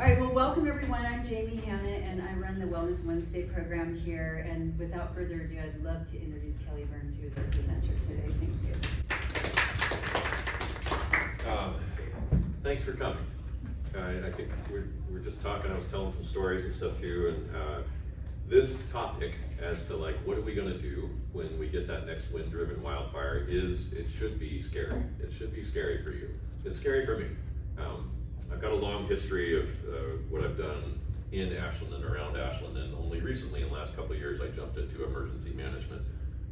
All right, well, welcome everyone. I'm Jamie Hanna, and I run the Wellness Wednesday program here. And without further ado, I'd love to introduce Kelly Burns, who is our presenter today. Thank you. Thanks for coming. I think we're just talking. I was telling some stories and stuff too, and this topic as to like what are we going to do when we get that next wind-driven wildfire it should be scary. It should be scary for you. It's scary for me. I've got a long history of what I've done in Ashland and around Ashland, and only recently in the last couple of years I jumped into emergency management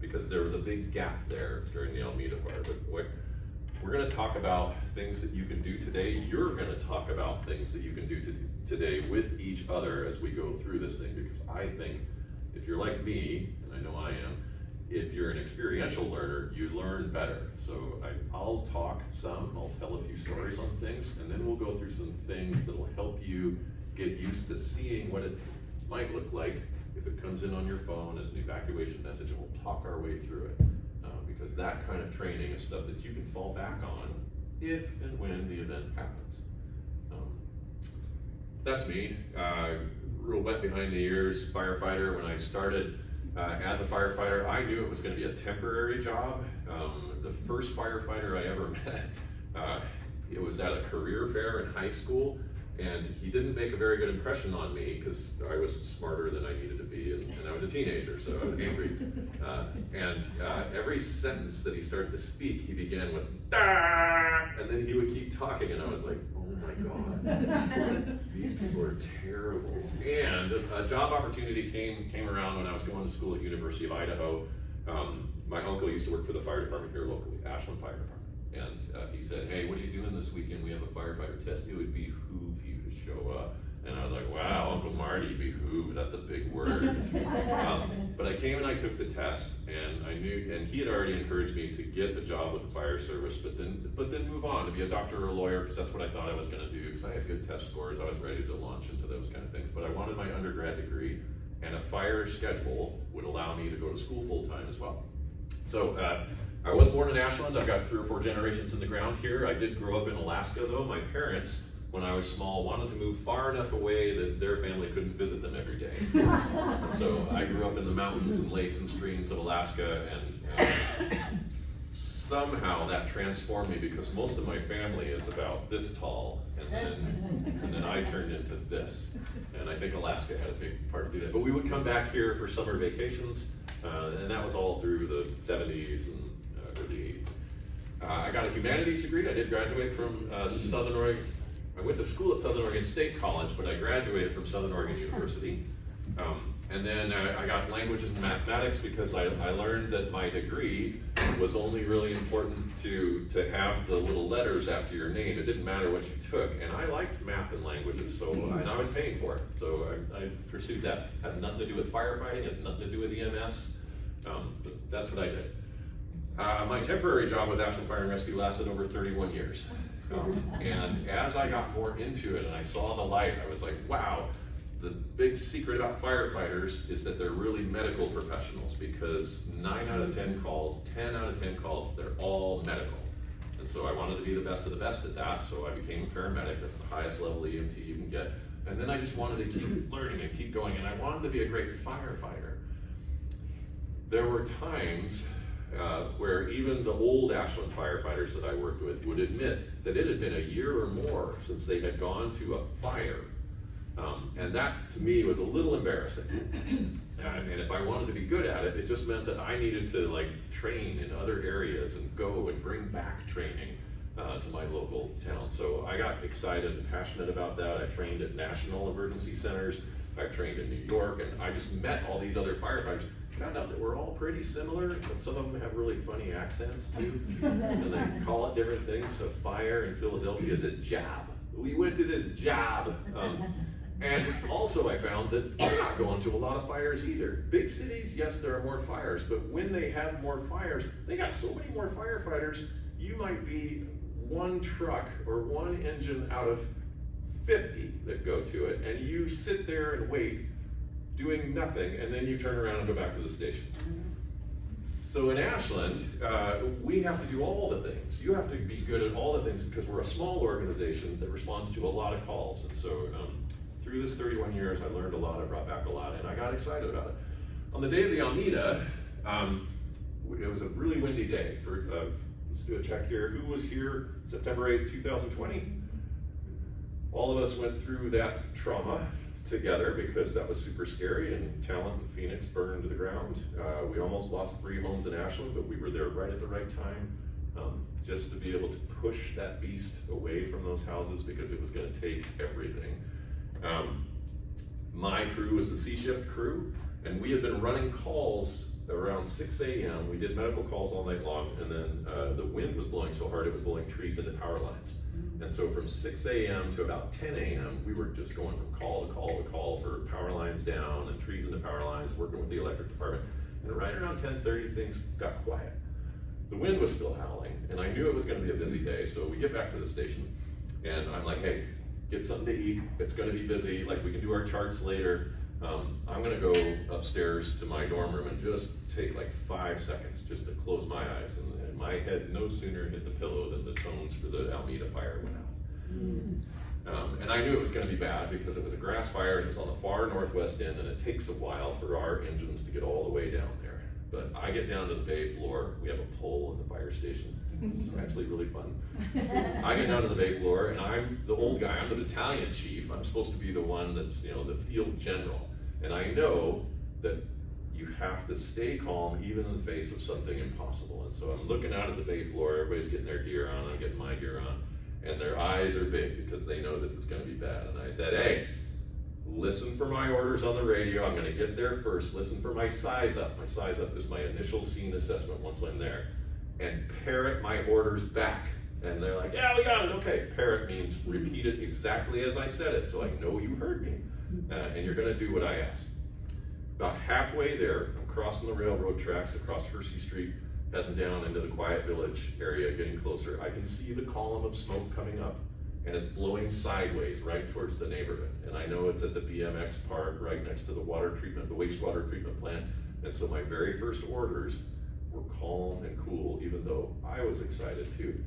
because there was a big gap there during the Alameda fire. But we're going to talk about things that you can do today. You're going to talk about things that you can do today with each other as we go through this thing, because I think if you're like me, and I know I am, if you're an experiential learner, you learn better. So I'll talk some, I'll tell a few stories on things, and then we'll go through some things that will help you get used to seeing what it might look like if it comes in on your phone as an evacuation message, and we'll talk our way through it. Because that kind of training is stuff that you can fall back on if and when the event happens. That's me, real wet behind the ears firefighter. When I started as a firefighter, I knew it was going to be a temporary job. The first firefighter I ever met, it was at a career fair in high school, and he didn't make a very good impression on me because I was smarter than I needed to be, and I was a teenager, so I was angry. Every sentence that he started to speak, he began with "da," and then he would keep talking, and I was like, oh my God, these people are terrible. And a job opportunity came around when I was going to school at University of Idaho. My uncle used to work for the fire department here locally, Ashland Fire Department. And he said, hey, what are you doing this weekend? We have a firefighter test. It would behoove you to show up. And I was like, wow, Uncle Marty, behoove, that's a big word. But I came and I took the test, and I knew, and he had already encouraged me to get a job with the fire service, but then move on to be a doctor or a lawyer, because that's what I thought I was going to do, because I had good test scores. I was ready to launch into those kind of things. But I wanted my undergrad degree, and a fire schedule would allow me to go to school full time as well. So I was born in Ashland. I've got 3 or 4 generations in the ground here. I did grow up in Alaska, though. My parents, when I was small, wanted to move far enough away that their family couldn't visit them every day. And so I grew up in the mountains and lakes and streams of Alaska, and somehow that transformed me, because most of my family is about this tall, and then I turned into this. And I think Alaska had a big part to do that. But we would come back here for summer vacations, and that was all through the 70s and early 80s. I got a humanities degree. I did graduate from Southern Oregon. I went to school at Southern Oregon State College, but I graduated from Southern Oregon University. And then I got languages and mathematics, because I learned that my degree was only really important to have the little letters after your name. It didn't matter what you took. And I liked math and languages, and I was paying for it. So I pursued that. It has nothing to do with firefighting, it has nothing to do with EMS, but that's what I did. My temporary job with Ashland Fire and Rescue lasted over 31 years. And as I got more into it and I saw the light, I was like, wow, the big secret about firefighters is that they're really medical professionals, because 9 out of 10 calls, 10 out of 10 calls, they're all medical. And so I wanted to be the best of the best at that, so I became a paramedic. That's the highest level EMT you can get. And then I just wanted to keep learning and keep going, and I wanted to be a great firefighter. There were times where even the old Ashland firefighters that I worked with would admit that it had been a year or more since they had gone to a fire. And that to me was a little embarrassing. And if I wanted to be good at it, it just meant that I needed to like train in other areas and go and bring back training to my local town. So I got excited and passionate about that. I trained at national emergency centers. I've trained in New York, and I just met all these other firefighters. Found out that we're all pretty similar, but some of them have really funny accents too, and they call it different things. So fire in Philadelphia is a job. We went to this job. And also I found that we're not going to a lot of fires either. Big cities, yes, there are more fires, but when they have more fires, they got so many more firefighters, you might be one truck or one engine out of 50 that go to it, and you sit there and wait, doing nothing, and then you turn around and go back to the station. So in Ashland, we have to do all the things. You have to be good at all the things because we're a small organization that responds to a lot of calls. And so through this 31 years, I learned a lot, I brought back a lot, and I got excited about it. On the day of the Alameda, it was a really windy day. Let's do a check here. Who was here September 8th, 2020? All of us went through that trauma together because that was super scary, and Talent and Phoenix burned to the ground. We almost lost 3 homes in Ashland, but we were there right at the right time, just to be able to push that beast away from those houses because it was going to take everything. My crew was the C-shift crew, and we had been running calls around 6 a.m. We did medical calls all night long, and then the wind was blowing so hard it was blowing trees into power lines. And so from 6 a.m. to about 10 a.m., we were just going from call to call to call for power lines down and trees into power lines, working with the electric department. And right around 10:30, things got quiet. The wind was still howling, and I knew it was going to be a busy day. So we get back to the station, and I'm like, hey, get something to eat. It's going to be busy. Like, we can do our charts later. I'm going to go upstairs to my dorm room and just take like 5 seconds just to close my eyes. And my head no sooner hit the pillow than the tones for the Alameda fire went out. And I knew it was going to be bad because it was a grass fire and it was on the far northwest end, and it takes a while for our engines to get all the way down there. But I get down to the bay floor. We have a pole in the fire station. It's actually really fun. I get down to the bay floor, and I'm the old guy. I'm the battalion chief. I'm supposed to be the one that's, the field general. And I know that you have to stay calm even in the face of something impossible. And so I'm looking out at the bay floor. Everybody's getting their gear on. I'm getting my gear on. And their eyes are big because they know this is going to be bad. And I said, hey, listen for my orders on the radio. I'm going to get there first. Listen for my size up. My size up is my initial scene assessment once I'm there. And parrot my orders back. And they're like, yeah, we got it. Okay. Parrot means repeat it exactly as I said it, so I know you heard me. And you're going to do what I asked. About halfway there, I'm crossing the railroad tracks across Hersey Street, heading down into the Quiet Village area, getting closer. I can see the column of smoke coming up, and it's blowing sideways right towards the neighborhood. And I know it's at the BMX park right next to the wastewater treatment plant. And so my very first orders were calm and cool, even though I was excited too.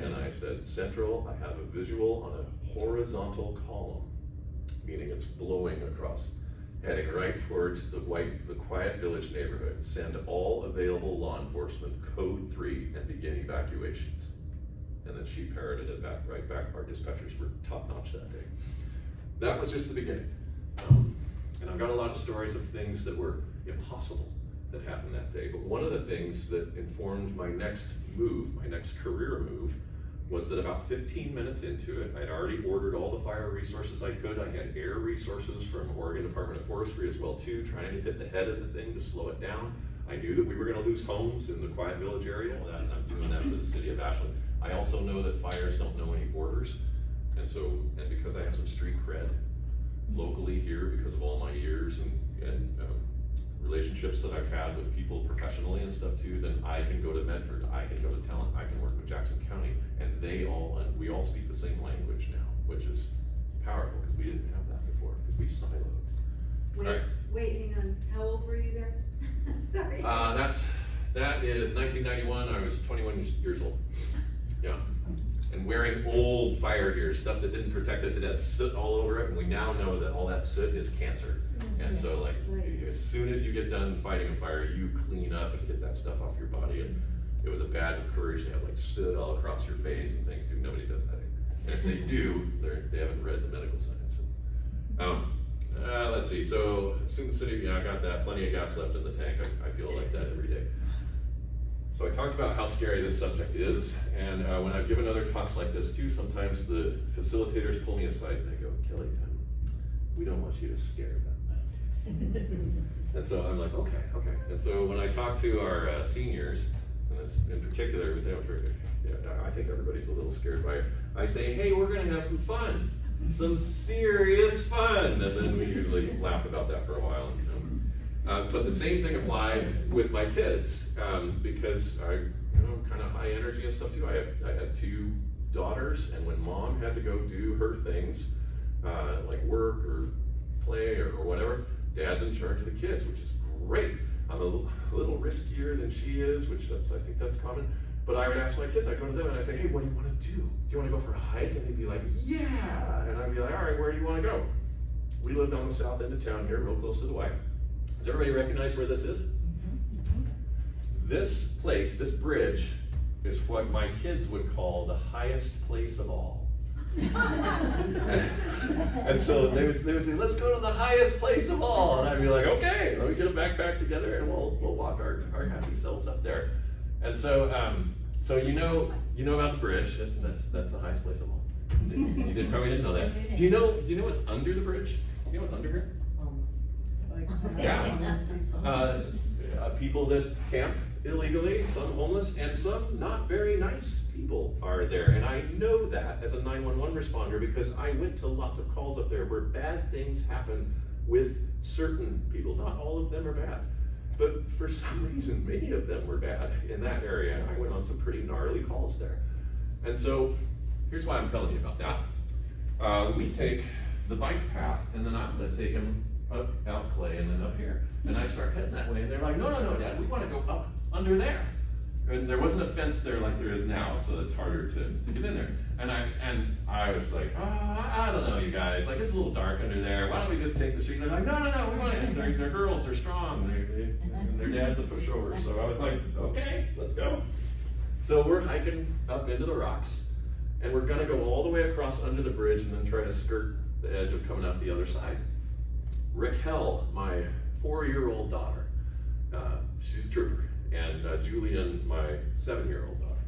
And I said, Central, I have a visual on a horizontal column, meaning it's blowing across, heading right towards the Quiet Village neighborhood. Send all available law enforcement, code 3, and begin evacuations. And then she parroted it right back. Our dispatchers were top notch that day. That was just the beginning. And I've got a lot of stories of things that were impossible that happened that day. But one of the things that informed my next move, my next career move, was that about 15 minutes into it, I'd already ordered all the fire resources I could. I had air resources from Oregon Department of Forestry as well too, trying to hit the head of the thing to slow it down. I knew that we were going to lose homes in the Quiet Village area, and I'm doing that for the City of Ashland. I also know that fires don't know any borders, and because I have some street cred locally here because of all my years and relationships that I've had with people professionally and stuff too, then I can go to Medford, I can go to Talent, I can work with Jackson County, and we all speak the same language now, which is powerful because we didn't have that before, because we siloed. Wait, hang on. How old were you there? Sorry. That is 1991. I was 21 years old. Yeah. And wearing old fire gear, stuff that didn't protect us. It has soot all over it, and we now know that all that soot is cancer. And so, as soon as you get done fighting a fire, you clean up and get that stuff off your body. And it was a badge of courage to have soot all across your face and things. Nobody does that. And if they do, they haven't read the medical science. Let's see. So, Sioux City, I got that. Plenty of gas left in the tank. I feel like that every day. So I talked about how scary this subject is, and when I've given other talks like this too, sometimes the facilitators pull me aside and they go, Kelly, we don't want you to scare them. And so I'm like, okay. And so when I talk to our seniors, and it's in particular, I think everybody's a little scared by it, I say, hey, we're gonna have some fun, some serious fun, and then we usually laugh about that for a while. But the same thing applied with my kids, because I'm kind of high energy and stuff too. I had 2 daughters, and when mom had to go do her things, like work or play or whatever, dad's in charge of the kids, which is great. I'm a little riskier than she is, which I think that's common. But I would ask my kids, I go to them and I say, hey, what do you want to do? Do you want to go for a hike? And they'd be like, yeah. And I'd be like, all right, where do you want to go? We lived on the south end of town here, real close to the Y. Does everybody recognize where this is? This place, this bridge, is what my kids would call the highest place of all. And so they would say, let's go to the highest place of all. And I'd be like, okay, let me get a backpack together and we'll walk our happy selves up there. And so, so you know about the bridge. That's the highest place of all. You probably didn't know that. Do you know what's under the bridge? Do you know what's under here? Yeah. People that camp illegally, some homeless, and some not very nice people are there. And I know that as a 911 responder because I went to lots of calls up there where bad things happen with certain people. Not all of them are bad, but for some reason, many of them were bad in that area. And I went on some pretty gnarly calls there. And so here's why I'm telling you about that. We take the bike path, and then I'm gonna take them up out Clay and then up here. And I start heading that way, and they're like, no, Dad, we want to go up under there. And there wasn't a fence there like there is now, so it's harder to get in there. And I was like, I don't know, you guys, like it's a little dark under there. Why don't we just take the street? And they're like, no, we want to. They're girls, they're strong, and their dad's a pushover. So I was like, okay, let's go. So we're hiking up into the rocks, and we're gonna go all the way across under the bridge and then try to skirt the edge of coming out the other side. Raquel, my 4-year-old daughter, she's a trooper, and Julian, my 7-year-old daughter,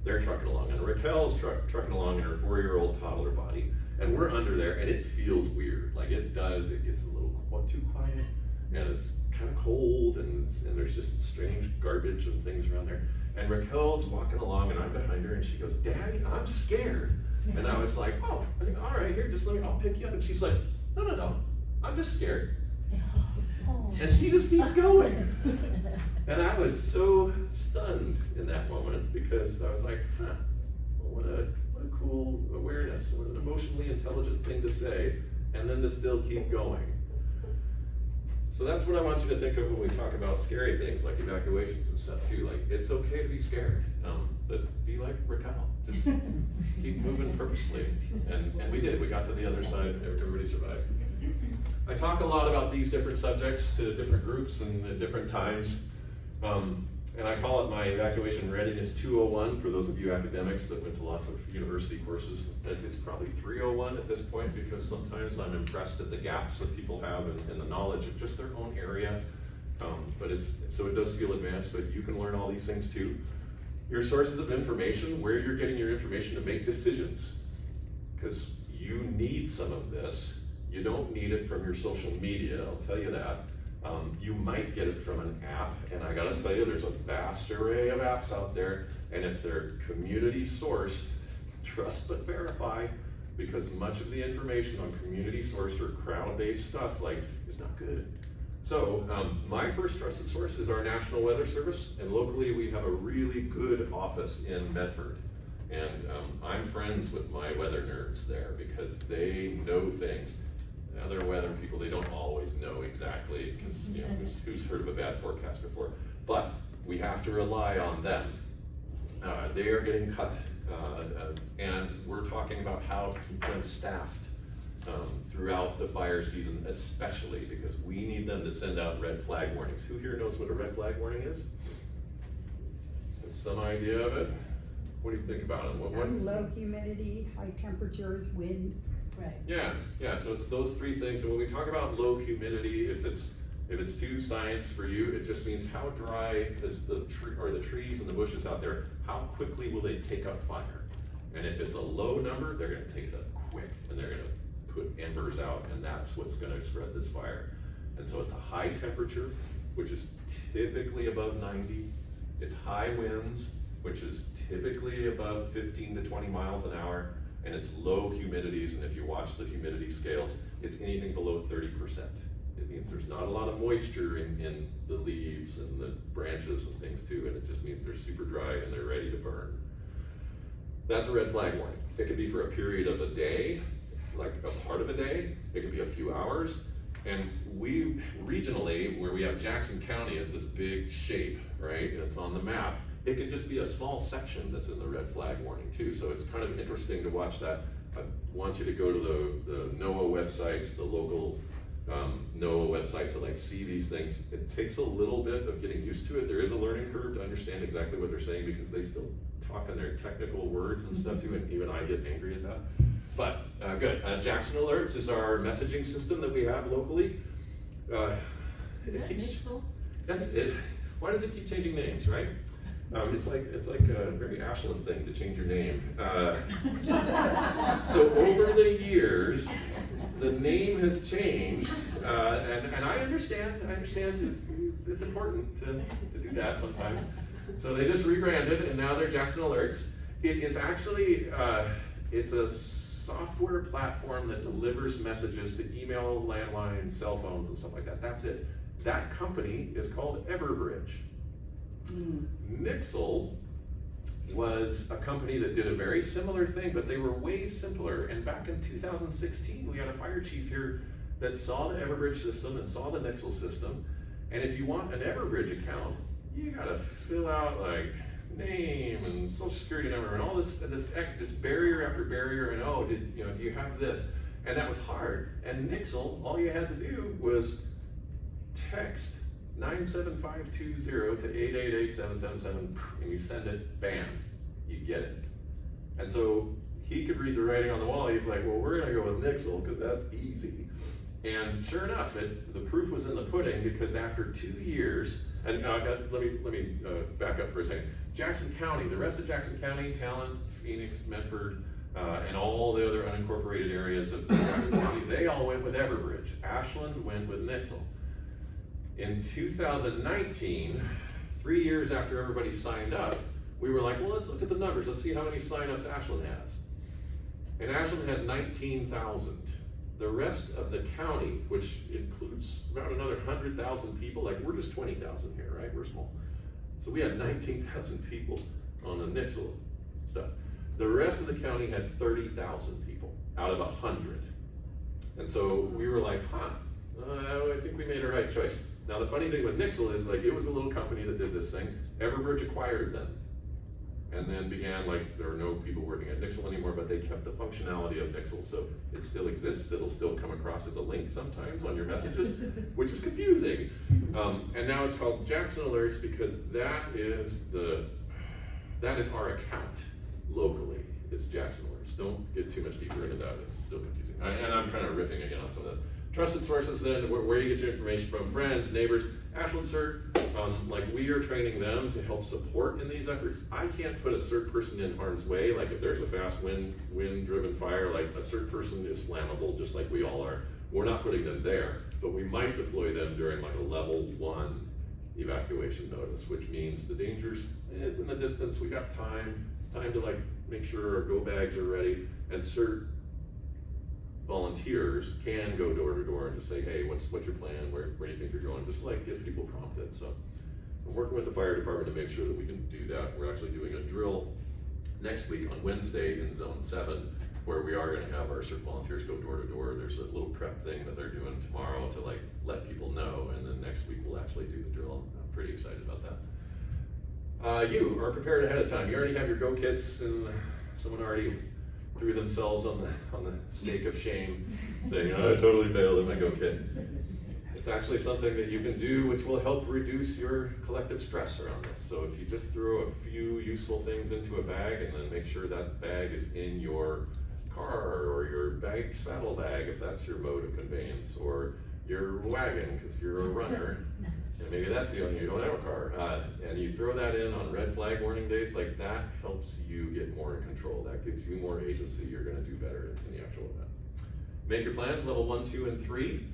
they're trucking along, and Raquel's trucking along in her 4-year-old toddler body, and we're under there, and it feels weird, like it does. It gets a little too quiet, and it's kind of cold, and there's just strange garbage and things around there. And Raquel's walking along, and I'm behind her, and she goes, Daddy, I'm scared. And I was like, oh, all right, here, just I'll pick you up. And she's like, no, I'm just scared. And she just keeps going. And I was so stunned in that moment because I was like, what a cool awareness, what an emotionally intelligent thing to say, and then to still keep going. So that's what I want you to think of when we talk about scary things like evacuations and stuff too. Like, it's okay to be scared, but be like Raquel. Just keep moving purposely. And we did. We got to the other side. Everybody survived. I talk a lot about these different subjects to different groups and at different times. And I call it my Evacuation Readiness 201 for those of you academics that went to lots of university courses. It's probably 301 at this point because sometimes I'm impressed at the gaps that people have in the knowledge of just their own area. So it does feel advanced, but you can learn all these things too. Your sources of information, where you're getting your information to make decisions, because you need some of this. You don't need it from your social media, I'll tell you that. You might get it from an app, and I gotta tell you, there's a vast array of apps out there, and if they're community sourced, trust but verify, because much of the information on community sourced or crowd-based stuff is not good. So my first trusted source is our National Weather Service, and locally we have a really good office in Medford. And I'm friends with my weather nerds there because they know things. Other weather people, they don't always know exactly, because who's heard of a bad forecast before? But we have to rely on them. They are getting cut, and we're talking about how to keep them staffed throughout the fire season, especially because we need them to send out red flag warnings. Who here knows what a red flag warning is? Has some idea of it? What do you think about it? Some low humidity, high temperatures, wind. Right. Yeah, so it's those three things. And when we talk about low humidity, if it's too science for you, it just means how dry is the tree or the trees and the bushes out there, how quickly will they take up fire? And if it's a low number, they're gonna take it up quick and they're gonna put embers out, and that's what's gonna spread this fire. And so it's a high temperature, which is typically above 90. It's high winds, which is typically above 15 to 20 miles an hour. And it's low humidities, and if you watch the humidity scales, it's anything below 30%. It means there's not a lot of moisture in the leaves and the branches and things too, and it just means they're super dry and they're ready to burn. That's a red flag warning. It could be for a period of a day, like a part of a day. It could be a few hours. And we, regionally, where we have Jackson County as this big shape, right, and it's on the map, it could just be a small section that's in the red flag warning too. So it's kind of interesting to watch that. I want you to go to the NOAA websites, the local NOAA website to like see these things. It takes a little bit of getting used to it. There is a learning curve to understand exactly what they're saying because they still talk in their technical words and stuff too, and even I get angry at that. But good. Jackson Alerts is our messaging system that we have locally. That's it. Why does it keep changing names, right? It's like a very Ashland thing to change your name. So over the years, the name has changed, and I understand. It's important to do that sometimes. So they just rebranded, and now they're Jackson Alerts. It is actually it's a software platform that delivers messages to email, landline, cell phones, and stuff like that. That's it. That company is called Everbridge. Nixle was a company that did a very similar thing, but they were way simpler. And back in 2016, we had a fire chief here that saw the Everbridge system and saw the Nixle system. And if you want an Everbridge account, you gotta fill out like name and social security number and all this barrier after barrier. And oh, do you have this? And that was hard. And Nixle, all you had to do was text 97520 to 888-777, and you send it, bam, you get it. And so he could read the writing on the wall. He's like, well, we're gonna go with Nixle because that's easy. And sure enough, the proof was in the pudding because after 2 years, and let me back up for a second. Jackson County, the rest of Jackson County, Talent, Phoenix, Medford, and all the other unincorporated areas of Jackson County, they all went with Everbridge. Ashland went with Nixle. In 2019, 3 years after everybody signed up, we were like, well, let's look at the numbers. Let's see how many signups Ashland has. And Ashland had 19,000. The rest of the county, which includes around another 100,000 people, like we're just 20,000 here, right? We're small. So we had 19,000 people on the Nixle stuff. The rest of the county had 30,000 people out of 100. And so we were like, I think we made a right choice. Now the funny thing with Nixle is like it was a little company that did this thing. Everbridge acquired them. And then began like, there are no people working at Nixle anymore, but they kept the functionality of Nixle. So it still exists. It'll still come across as a link sometimes on your messages, which is confusing. And now it's called Jackson Alerts because that is our account locally. It's Jackson Alerts. Don't get too much deeper into that. It's still confusing. And I'm kind of riffing again on some of this. Trusted sources then, where you get your information from, friends, neighbors. Ashland CERT, like we are training them to help support in these efforts. I can't put a CERT person in harm's way. Like if there's a fast wind-driven fire, like a CERT person is flammable just like we all are. We're not putting them there, but we might deploy them during like a level 1 evacuation notice, which means the danger's, it's in the distance, we got time. It's time to like make sure our go bags are ready, and CERT volunteers can go door to door and just say, hey, what's your plan? Where do you think you're going? Just like get people prompted. So I'm working with the fire department to make sure that we can do that. We're actually doing a drill next week on Wednesday in Zone 7, where we are going to have our CERT volunteers go door to door. There's a little prep thing that they're doing tomorrow to like let people know, and then next week we'll actually do the drill. I'm pretty excited about that. You are prepared ahead of time. You already have your go kits, and someone already threw themselves on the stake of shame, saying, I totally failed in my go kit. It's actually something that you can do which will help reduce your collective stress around this. So if you just throw a few useful things into a bag and then make sure that bag is in your car or your bag saddle bag if that's your mode of conveyance, or your wagon because you're a runner, and maybe that's the only, you don't have a car, and you throw that in on red flag warning days, like that helps you get more in control. That gives you more agency. You're going to do better in the actual event. Make your plans, level 1, 2, and 3.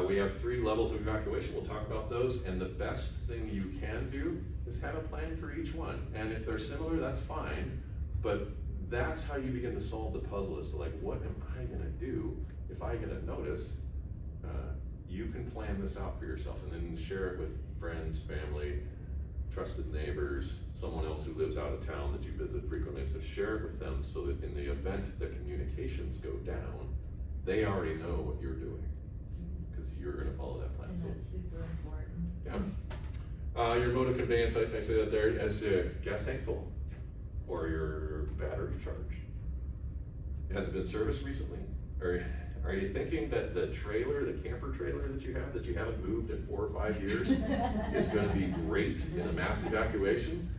We have 3 levels of evacuation. We'll talk about those, and the best thing you can do is have a plan for each one. And if they're similar, that's fine, but that's how you begin to solve the puzzle as to like, what am I going to do if I get a notice? You can plan this out for yourself and then share it with friends, family, trusted neighbors, someone else who lives out of town that you visit frequently. So share it with them so that in the event that communications go down, they already know what you're doing. because you're gonna follow that plan. And So, that's super important. yeah. Your mode of conveyance, I say that there, as gas tank full, or your battery charged. Has it been serviced recently? Or are you thinking that the trailer, the camper trailer that you haven't moved in 4 or 5 years, is gonna be great in a mass evacuation?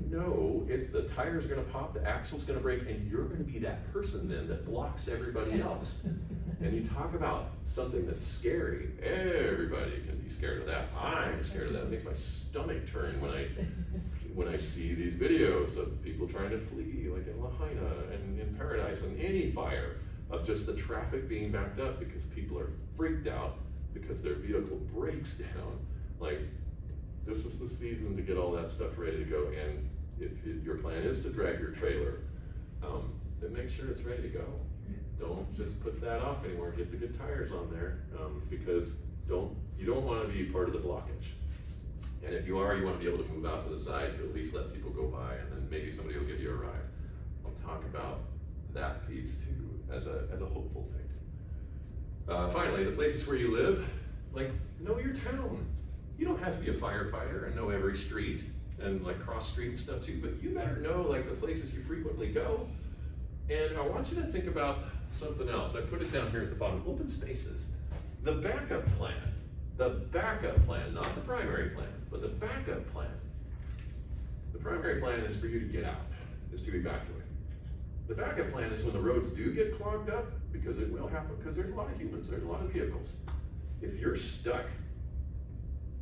No, it's the tire's gonna pop, the axle's gonna break, and you're gonna be that person then that blocks everybody else. And you talk about something that's scary, everybody can be scared of that. I'm scared of that. It makes my stomach turn when I see these videos of people trying to flee, like in Lahaina and in Paradise, and any fire, of just the traffic being backed up because people are freaked out because their vehicle breaks down. Like, this is the season to get all that stuff ready to go. And if your plan is to drag your trailer, then make sure it's ready to go. Don't just put that off anymore. Get the good tires on there, because you don't want to be part of the blockage. And if you are, you want to be able to move out to the side to at least let people go by, and then maybe somebody will give you a ride. I'll talk about that piece too as a hopeful thing. Finally, the places where you live, like, know your town. You don't have to be a firefighter and know every street and like cross street and stuff too, but you better know like the places you frequently go. And I want you to think about something else. I put it down here at the bottom, open spaces. The backup plan, not the primary plan, but the backup plan. The primary plan is for you to get out, is to evacuate. The backup plan is when the roads do get clogged up, because it will happen, because there's a lot of humans, there's a lot of vehicles. If you're stuck,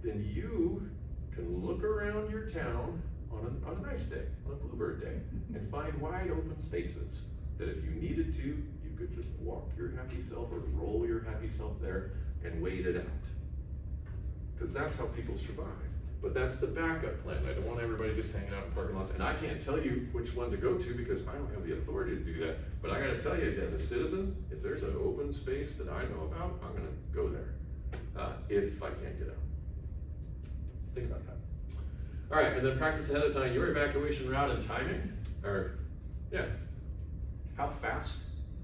then you can look around your town on a nice day, on a bluebird day, and find wide open spaces that if you needed to, you could just walk your happy self or roll your happy self there and wait it out. Because that's how people survive. But that's the backup plan. I don't want everybody just hanging out in parking lots. And I can't tell you which one to go to because I don't have the authority to do that. But I gotta tell you, as a citizen, if there's an open space that I know about, I'm gonna go there, if I can't get out. Think about that. All right, and then practice ahead of time your evacuation route and timing, or, yeah, how fast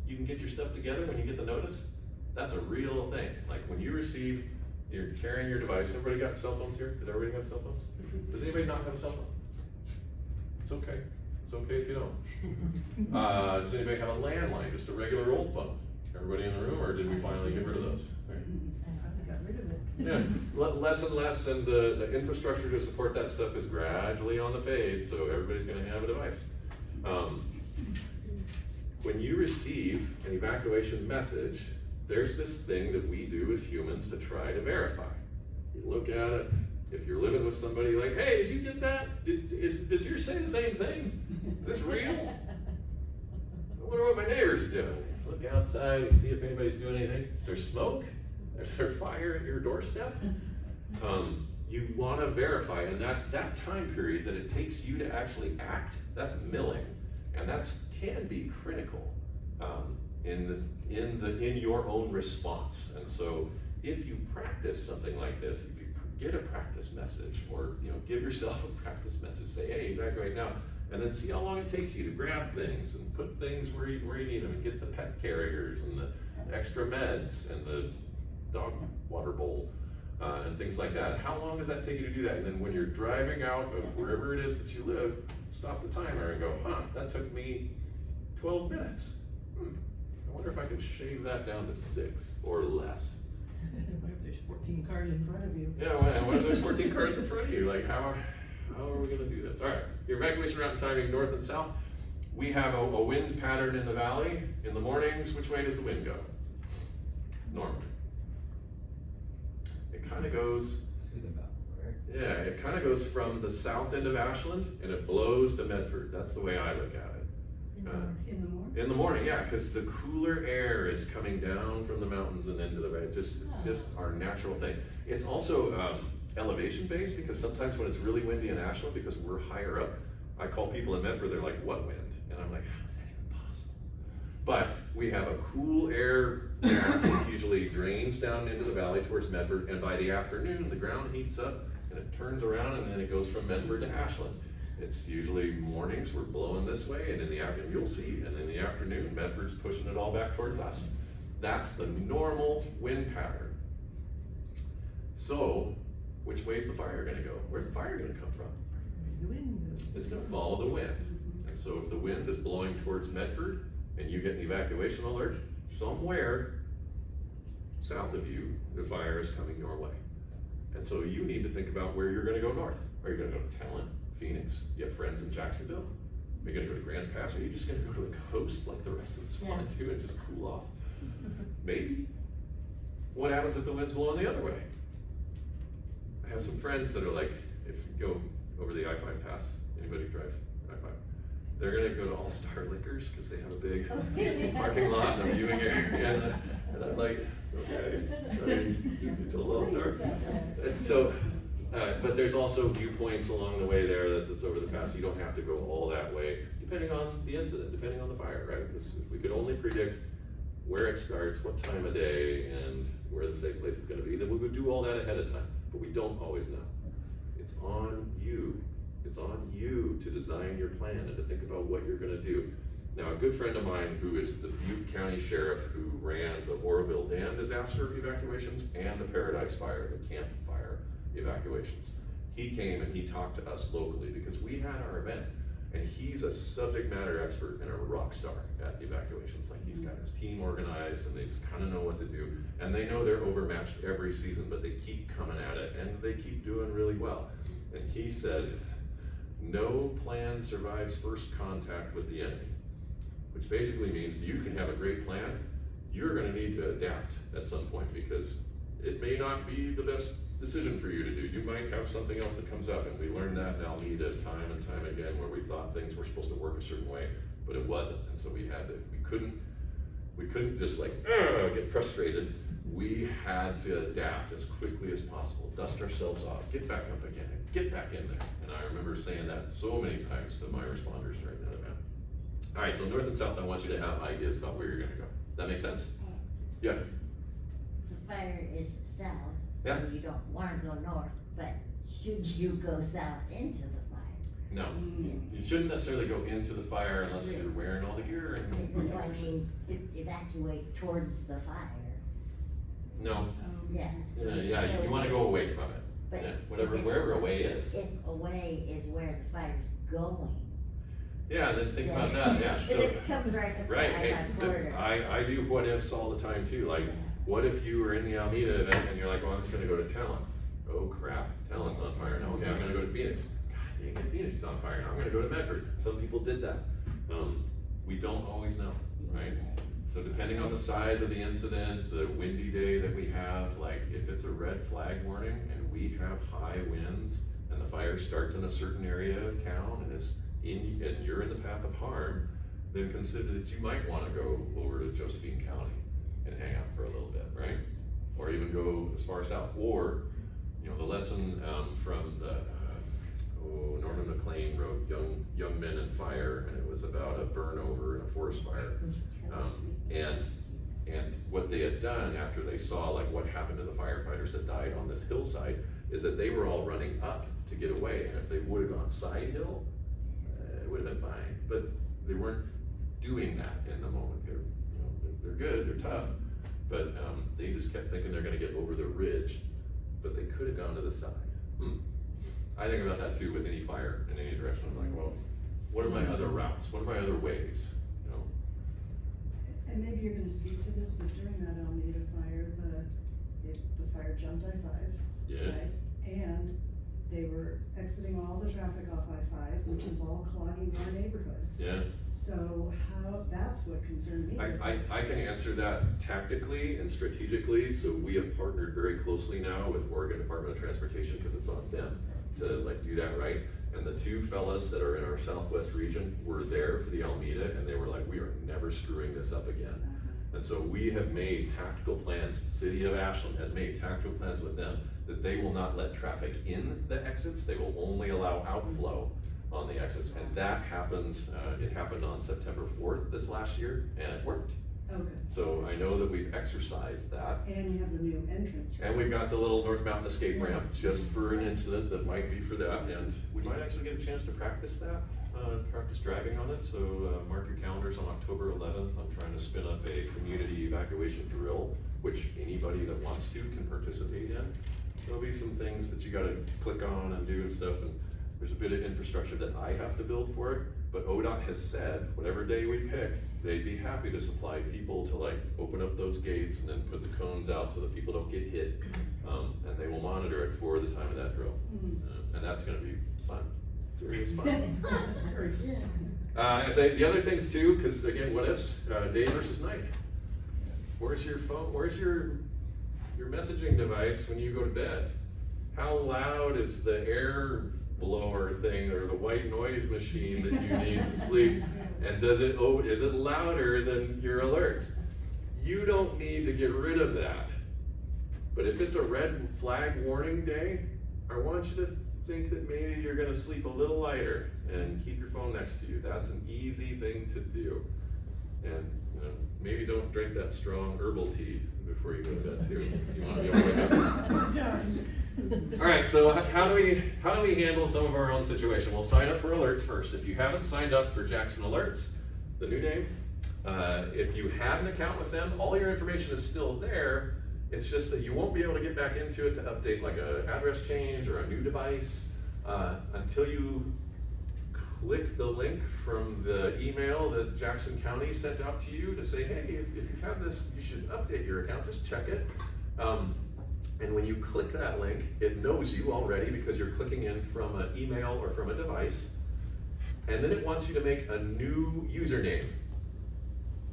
you can get your stuff together when you get the notice. That's a real thing. Like when you receive, you're carrying your device. Everybody got cell phones here? Does everybody have cell phones? Does anybody not have a cell phone? It's okay. It's okay if you don't. Does anybody have a landline, just a regular old phone? Everybody in the room, or did we finally get rid of those? Right. I got rid of it. Yeah, less and less, and the infrastructure to support that stuff is gradually on the fade, so everybody's gonna have a device. When you receive an evacuation message, there's this thing that we do as humans to try to verify. You look at it, if you're living with somebody, like, hey, did you get that? Does yours say the same thing? Is this real? I wonder what my neighbors are doing. Look outside and see if anybody's doing anything. Is there smoke? Is there fire at your doorstep? You want to verify, and that time period that it takes you to actually act, that's milling, and that can be critical in your own response. And so, if you practice something like this, if you get a practice message, or give yourself a practice message, say, hey, evacuate now, and then see how long it takes you to grab things and put things where you need them, and get the pet carriers and the extra meds and the dog water bowl and things like that. How long does that take you to do that? And then when you're driving out of wherever it is that you live, stop the timer and go, that took me 12 minutes. I wonder if I could shave that down to 6 or less. What if there's 14 cars in front of you? Yeah, and what if there's 14 cars in front of you? Like, how are we gonna do this? All right, your evacuation route and timing, north and south. We have a wind pattern in the valley. In the mornings, which way does the wind go? Normally. It kind of goes, yeah, it kind of goes from the south end of Ashland and it blows to Medford. That's the way I look at it. In the morning? In the morning, yeah, because the cooler air is coming down from the mountains and into the valley. It's just our natural thing. It's also elevation based, because sometimes when it's really windy in Ashland, because we're higher up, I call people in Medford, they're like, what wind? And I'm like, how is that even possible? But we have a cool air mass that usually drains down into the valley towards Medford, and by the afternoon, the ground heats up and it turns around and then it goes from Medford to Ashland. It's usually mornings, we're blowing this way, and in the afternoon, you'll see, and in the afternoon, Medford's pushing it all back towards us. That's the normal wind pattern. So, which way is the fire gonna go? Where's the fire gonna come from? The wind. It's gonna follow the wind. And so if the wind is blowing towards Medford and you get an evacuation alert, somewhere south of you, the fire is coming your way. And so you need to think about where you're gonna go north. Are you gonna go to Talent, Phoenix? You have friends in Jacksonville? Are you gonna go to Grants Pass? Or are you just gonna go to the coast like the rest of us want to and just cool off? Maybe. What happens if the wind's blowing the other way? I have some friends that are like, if you go over the I-5 pass, anybody drive I-5? They're gonna go to All Star Liquors because they have a big parking lot and a viewing area. And I'm like, okay, it's a little dark. And so, but there's also viewpoints along the way there that's over the pass. You don't have to go all that way, depending on the incident, depending on the fire, right? Because if we could only predict where it starts, what time of day, and where the safe place is gonna be, then we would do all that ahead of time, but we don't always know. It's on you. It's on you to design your plan and to think about what you're gonna do. Now, a good friend of mine who is the Butte County Sheriff who ran the Oroville Dam disaster evacuations and the Paradise Fire, the Camp Fire evacuations. He came and he talked to us locally because we had our event, and he's a subject matter expert and a rock star at evacuations. Like, he's got his team organized and they just kind of know what to do. And they know they're overmatched every season, but they keep coming at it and they keep doing really well. And he said, no plan survives first contact with the enemy, which basically means you can have a great plan. You're gonna need to adapt at some point because it may not be the best decision for you to do. You might have something else that comes up, and we learned that in Alameda time and time again, where we thought things were supposed to work a certain way, but it wasn't. And so we couldn't just like, get frustrated. We had to adapt as quickly as possible, dust ourselves off, get back up again, and get back in there. And I remember saying that so many times to my responders during that event. All right, so north and south, I want you to have ideas about where you're gonna go. That make sense? Yeah. The fire is south, Yeah. so you don't wanna go north, but should you go south into the fire? No, you shouldn't necessarily go into the fire unless you're wearing all the gear and. I mean, evacuate towards the fire. No, Yes. yeah, you wanna go away from it. But Yeah, if whatever, it's- wherever away is. If away is where the fire's going. Yeah, then think about that, yeah, Cause so. it comes right up Right, the hey, I-5 corridor. I do what ifs all the time too, like, what if you were in the Alameda event and you're like, well, I'm just gonna go to Talent. Oh crap, Talent's on fire now, okay, I'm gonna go to Phoenix. God dang it, Phoenix is on fire now, I'm gonna go to Medford. Some people did that. We don't always know, right? So depending on the size of the incident, the windy day that we have, like if it's a red flag warning and we have high winds and the fire starts in a certain area of town and you're in the path of harm, then consider that you might wanna go over to Josephine County and hang out for a little bit, right? Or even go as far south. Or, you know, the lesson from the, Norman McLean wrote Young Men and Fire, and it was about a burn over in a forest fire. And what they had done after they saw like what happened to the firefighters that died on this hillside is that they were all running up to get away, and if they would have gone side hill, it would have been fine. But they weren't doing that in the moment. They're good, they're tough, but they just kept thinking they're gonna get over the ridge, but they could have gone to the side. I think about that too with any fire in any direction. I'm like, well, what are my other routes? What are my other ways? You know? And maybe you're gonna speak to this, but during that Alameda fire, the fire jumped I-5. Yeah. Right? And they were exiting all the traffic off I-5, which is all clogging our neighborhoods. Yeah. So that's what concerned me. is that- I can answer that tactically and strategically. So we have partnered very closely now with Oregon Department of Transportation because it's on them to like do that right. And the two fellas that are in our Southwest region were there for the Alameda, and they were like, we are never screwing this up again. And so we have made tactical plans. City of Ashland has made tactical plans with them that they will not let traffic in the exits. They will only allow outflow on the exits. And that happens, it happened on September 4th this last year, and it worked. Okay. So I know that we've exercised that. And you have the new entrance. Right? And we've got the little North Mountain escape ramp just for an incident that might be for that. And we might actually get a chance to practice that, practice driving on it. So mark your calendars on October 11th. I'm trying to spin up a community evacuation drill, which anybody that wants to can participate in. there'll be some things that you gotta click on and do and stuff, and there's a bit of infrastructure that I have to build for it, but ODOT has said, whatever day we pick, they'd be happy to supply people to like open up those gates and then put the cones out so that people don't get hit. And they will monitor it for the time of that drill. And that's gonna be fun, serious fun. The other things too, because again, what ifs, day versus night. Where's your phone, where's your messaging device when you go to bed? How loud is the air blower thing or the white noise machine that you need to sleep? And is it louder than your alerts? You don't need to get rid of that. But if it's a red flag warning day, I want you to think that maybe you're gonna sleep a little lighter and keep your phone next to you. That's an easy thing to do. And maybe don't drink that strong herbal tea before you go to bed too, because you wanna be able to wake up. All right, so how do we handle some of our own situation? We'll sign up for alerts first. If you haven't signed up for Jackson Alerts, the new name, if you had an account with them, all your information is still there. It's just that you won't be able to get back into it to update like an address change or a new device until you click the link from the email that Jackson County sent out to you to say, hey, if you have this, you should update your account, just check it. And when you click that link, it knows you already because you're clicking in from an email or from a device. And then it wants you to make a new username.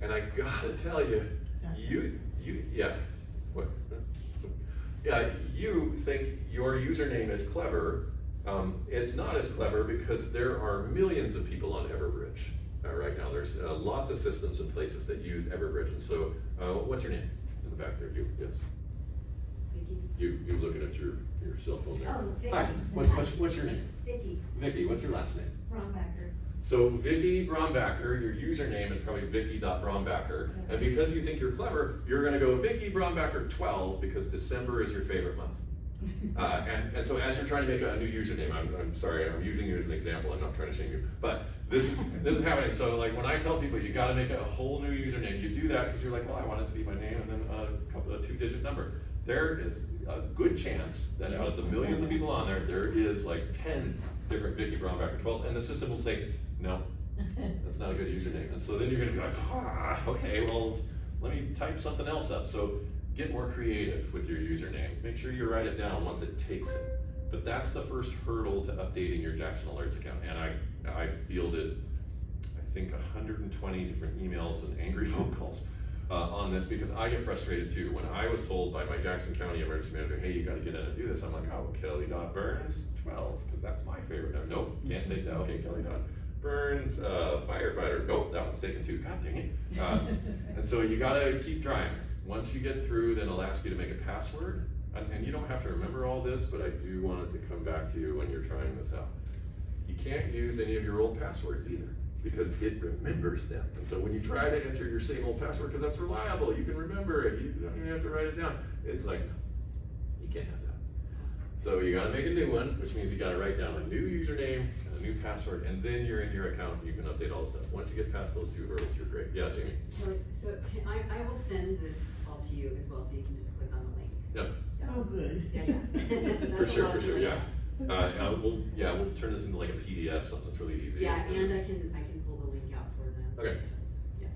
And I gotta tell you, you think your username is clever. It's not as clever because there are millions of people on Everbridge right now. There's lots of systems and places that use Everbridge. And so, what's your name in the back there? You, yes. You're looking at your cell phone there. Oh, Vicky. Hi, what's your name? Vicky. Vicky, what's your last name? Brombacker. So Vicky Brombacker, your username is probably vicky.brombacker. And because you think you're clever, you're gonna go Vicky Brombacker 12 because December is your favorite month. And so as you're trying to make a new username, I'm sorry, I'm using you as an example, I'm not trying to shame you, but this is happening. So like when I tell people you gotta make a whole new username, you do that because you're like, well, I want it to be my name and then a two-digit number. There is a good chance that out of the millions of people on there, there is like 10 different Vicky Brombacker 12s, and the system will say, no, that's not a good username. And so then you're gonna be like, okay, well, let me type something else up. So get more creative with your username. Make sure you write it down once it takes it. But that's the first hurdle to updating your Jackson Alerts account. And I fielded, I think 120 different emails and angry phone calls on this because I get frustrated too. When I was told by my Jackson County emergency manager, hey, you gotta get in and do this, I'm like, oh, Kelly.Burns 12, because that's my favorite. Nope, can't take that. Okay, Kelly.Burns, firefighter. Nope, that one's taken too. God dang it. And so you gotta keep trying. Once you get through, then it'll ask you to make a password. And you don't have to remember all this, but I do want it to come back to you when you're trying this out. You can't use any of your old passwords either, because it remembers them. And so when you try to enter your same old password, because that's reliable, you can remember it, you don't even have to write it down. It's like, you can't have that. So you gotta make a new one, which means you gotta write down a new username and a new password, and then you're in your account and you can update all the stuff. Once you get past those two hurdles, you're great. Yeah, Jamie? So I will send this all to you as well, so you can just click on the link. Yep. Oh, good. Yeah. For sure, yeah. We'll turn this into like a PDF, something that's really easy. Yeah, and I can pull the link out for them. So, Okay. Yeah.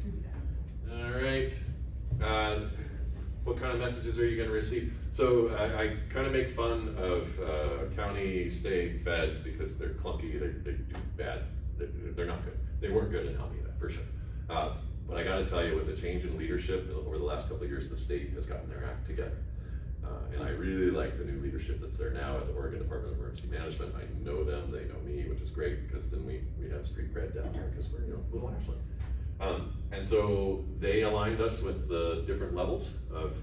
All right. What kind of messages are you going to receive? So I kind of make fun of county, state, feds because they're clunky, they do bad, they're not good. They weren't good in Alameda, for sure. But I got to tell you, with a change in leadership over the last couple of years, the state has gotten their act together. And I really like the new leadership that's there now at the Oregon Department of Emergency Management. I know them, they know me, which is great because then we have street cred down there because we're, little Ashland. And so they aligned us with the different levels of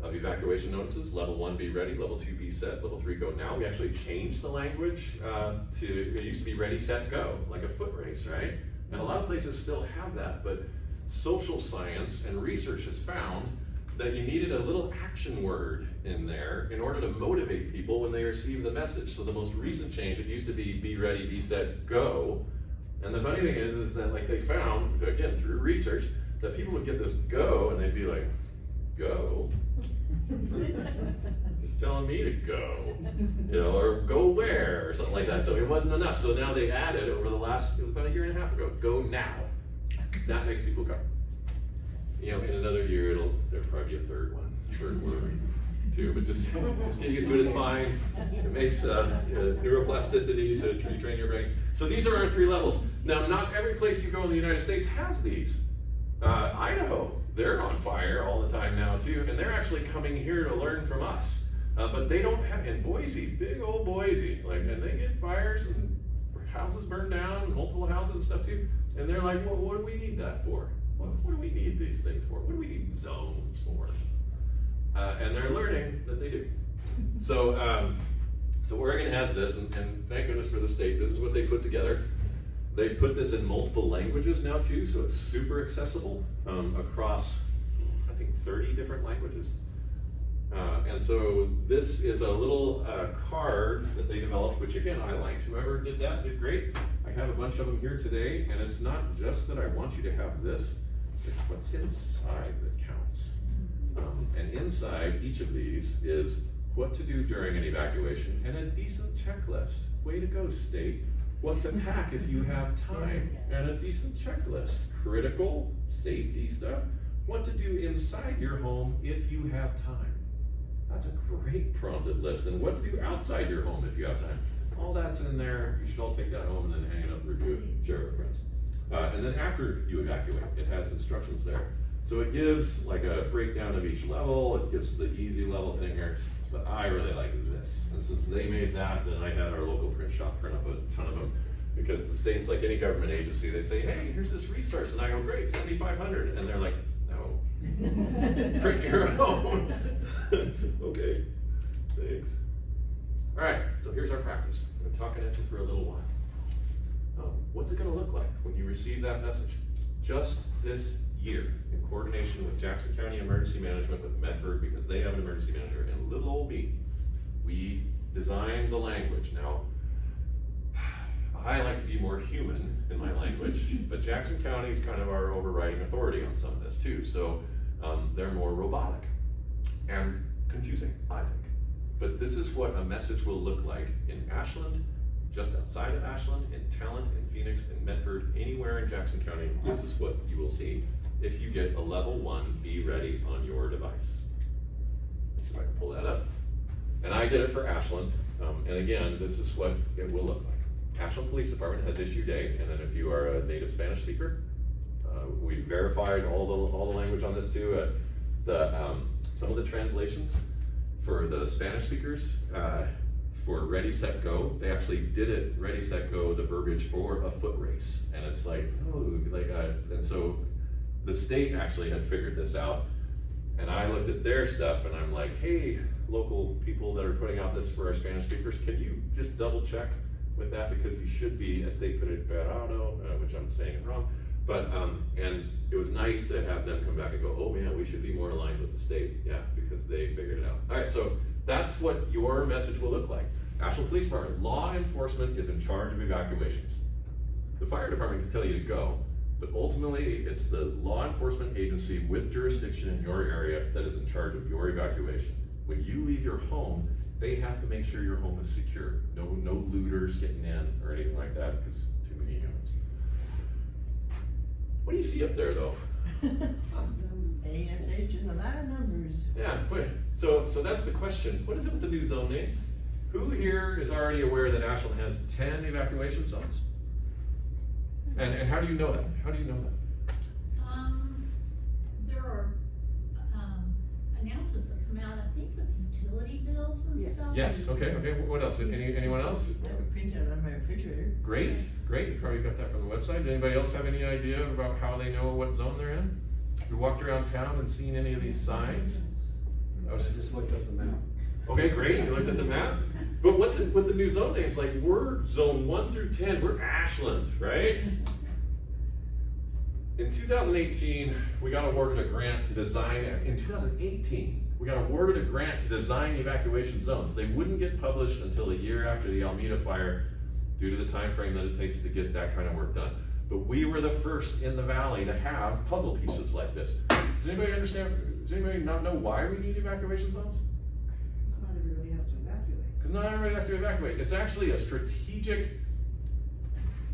evacuation notices. Level 1, be ready. Level 2, be set. Level 3, go now. We actually changed the language it used to be ready, set, go, like a foot race, right? And a lot of places still have that, but social science and research has found that you needed a little action word in there in order to motivate people when they receive the message. So the most recent change, it used to be ready, be set, go. And the funny thing is that like they found, again, through research, that people would get this go and they'd be like, go? Telling me to go, or go where, or something like that. So it wasn't enough. So now they added over the last, it was about a year and a half ago, go now. That makes people go. In another year, there'll probably be a third word too, but just get used to it, it's fine. It makes neuroplasticity to retrain your brain. So these are our 3 levels. Now, not every place you go in the United States has these. Idaho, they're on fire all the time now too, and they're actually coming here to learn from us. But they don't have, in Boise, big old Boise, and they get fires and houses burned down, multiple houses and stuff too, and they're like, well, what do we need that for? What do we need these things for? What do we need zones for? And they're learning that they do. So Oregon has this, and thank goodness for the state, this is what they put together. They put this in multiple languages now too, so it's super accessible across, I think, 30 different languages. And so this is a little card that they developed, which again, I liked. Whoever did that did great. I have a bunch of them here today, and it's not just that I want you to have this, it's what's inside that counts. And inside each of these is what to do during an evacuation and a decent checklist. Way to go, state. What to pack if you have time and a decent checklist. Critical safety stuff. What to do inside your home if you have time. That's a great prompted list. And what to do outside your home if you have time. All that's in there. You should all take that home and then hang it up, review it, share it with friends. And then after you evacuate, it has instructions there. So it gives like a breakdown of each level. It gives the easy level thing here. But I really like this. And since they made that, then I had our local print shop print up a ton of them. Because the state's like any government agency, they say, hey, here's this resource. And I go, great, 7,500. And they're like, no, print your own. Okay, thanks. All right, so here's our practice. I've been talking at you for a little while. What's it gonna look like when you receive that message? Just this year, in coordination with Jackson County Emergency Management with Medford, because they have an emergency manager, and little old me, we designed the language. Now, I like to be more human in my language, but Jackson County is kind of our overriding authority on some of this too, so they're more robotic and confusing, I think. But this is what a message will look like in Ashland, just outside of Ashland, in Talent, in Phoenix, in Medford, anywhere in Jackson County. This is what you will see if you get a level 1 be ready on your device. Let's see if I can pull that up. And I did it for Ashland, and again, this is what it will look like. Ashland Police Department has issue day, and then if you are a native Spanish speaker, we verified all the language on this too. Some of the translations for the Spanish speakers, for Ready, Set, Go, they actually did it, Ready, Set, Go, the verbiage for a foot race. And it's like, and so the state actually had figured this out. And I looked at their stuff and I'm like, hey, local people that are putting out this for our Spanish speakers, can you just double check with that? Because you should be, as they put it, preparado, which I'm saying it wrong. But, and it was nice to have them come back and go, oh man, we should be more aligned with the state. Yeah, because they figured it out. All right, so that's what your message will look like. Ashland Police Department, law enforcement is in charge of evacuations. The fire department can tell you to go, but ultimately it's the law enforcement agency with jurisdiction in your area that is in charge of your evacuation. When you leave your home, they have to make sure your home is secure. No looters getting in or anything like that, because too many humans. What do you see up there though? ASH is a lot of numbers. Yeah, wait. So that's the question. What is it with the new zone names? Who here is already aware that Ashland has 10 evacuation zones? And how do you know that? How do you know that? There are announcements that come out, I think, with utility bills and Yeah. stuff. Yes, okay. What else? Anyone else? I have a printout on my refrigerator. Great. You probably got that from the website. Did anybody else have any idea about how they know what zone they're in? You walked around town and seen any of these signs? I just looked up the map. Okay, great, you looked at the map. But what's it with the new zone names? Like, we're zone 1 through 10, we're Ashland, right? In 2018, we got awarded a grant to design, in 2018, we got awarded a grant to design evacuation zones. They wouldn't get published until a year after the Alameda fire due to the time frame that it takes to get that kind of work done. But we were the first in the valley to have puzzle pieces like this. Does anybody understand? Does anybody not know why we need evacuation zones? It's not everybody has to evacuate. Because not everybody has to evacuate. It's actually a strategic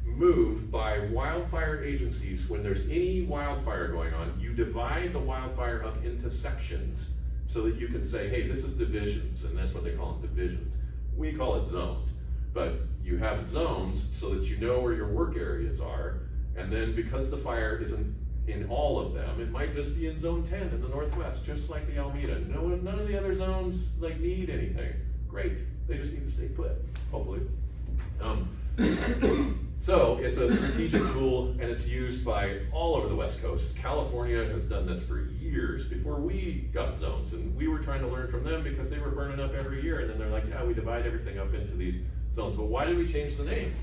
move by wildfire agencies. When there's any wildfire going on, you divide the wildfire up into sections so that you can say, hey, this is divisions, and that's what they call them, divisions. We call it zones, but you have zones so that you know where your work areas are, and then because the fire isn't in all of them, it might just be in zone 10 in the northwest, just like the Alameda. None of the other zones like need anything. Great, they just need to stay put, hopefully. So it's a strategic tool, and it's used by all over the West Coast. California has done this for years before we got zones, and we were trying to learn from them because they were burning up every year, and then they're like, yeah, we divide everything up into these zones. But why did we change the name?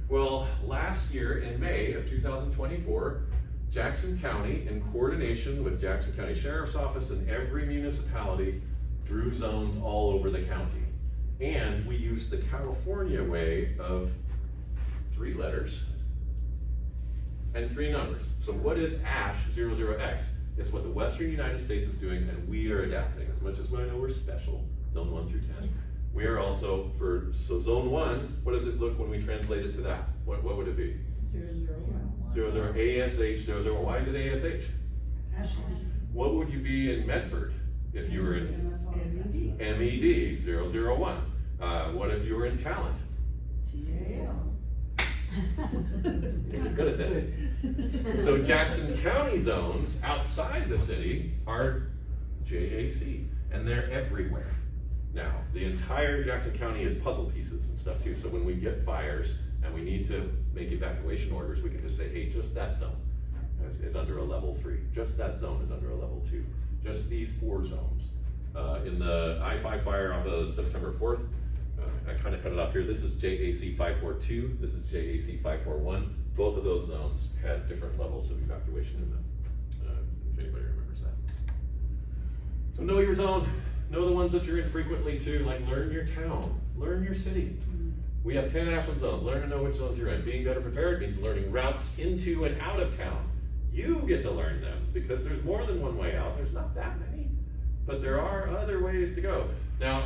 Well, last year in May of 2024, Jackson County, in coordination with Jackson County Sheriff's Office and every municipality, drew zones all over the county. And we used the California way of 3 letters and 3 numbers. So what is ASH 00X? It's what the Western United States is doing, and we are adapting. As much as I know we're special, zone 1 through 10, we are also so zone 1, what does it look when we translate it to that? What would it be? 001. 00 ASH 00. Why is it ASH? Ashland. What would you be in Medford if you were in MFR. MED 001? What if you were in Talent? TAL. You're good at this. So Jackson County zones outside the city are JAC, and they're everywhere. Now, the entire Jackson County is puzzle pieces and stuff too, so when we get fires and we need to make evacuation orders, we can just say, hey, just that zone is under a level 3. Just that zone is under a level 2. Just these 4 zones. In the I-5 fire off of September 4th, I kind of cut it off here. This is JAC 542. This is JAC 541. Both of those zones had different levels of evacuation in them. If anybody remembers that. So know your zone. Know the ones that you're in frequently too. Like learn your town. Learn your city. We have 10 Ashland zones. Learn to know which zones you're in. Being better prepared means learning routes into and out of town. You get to learn them because there's more than one way out. There's not that many, but there are other ways to go. Now,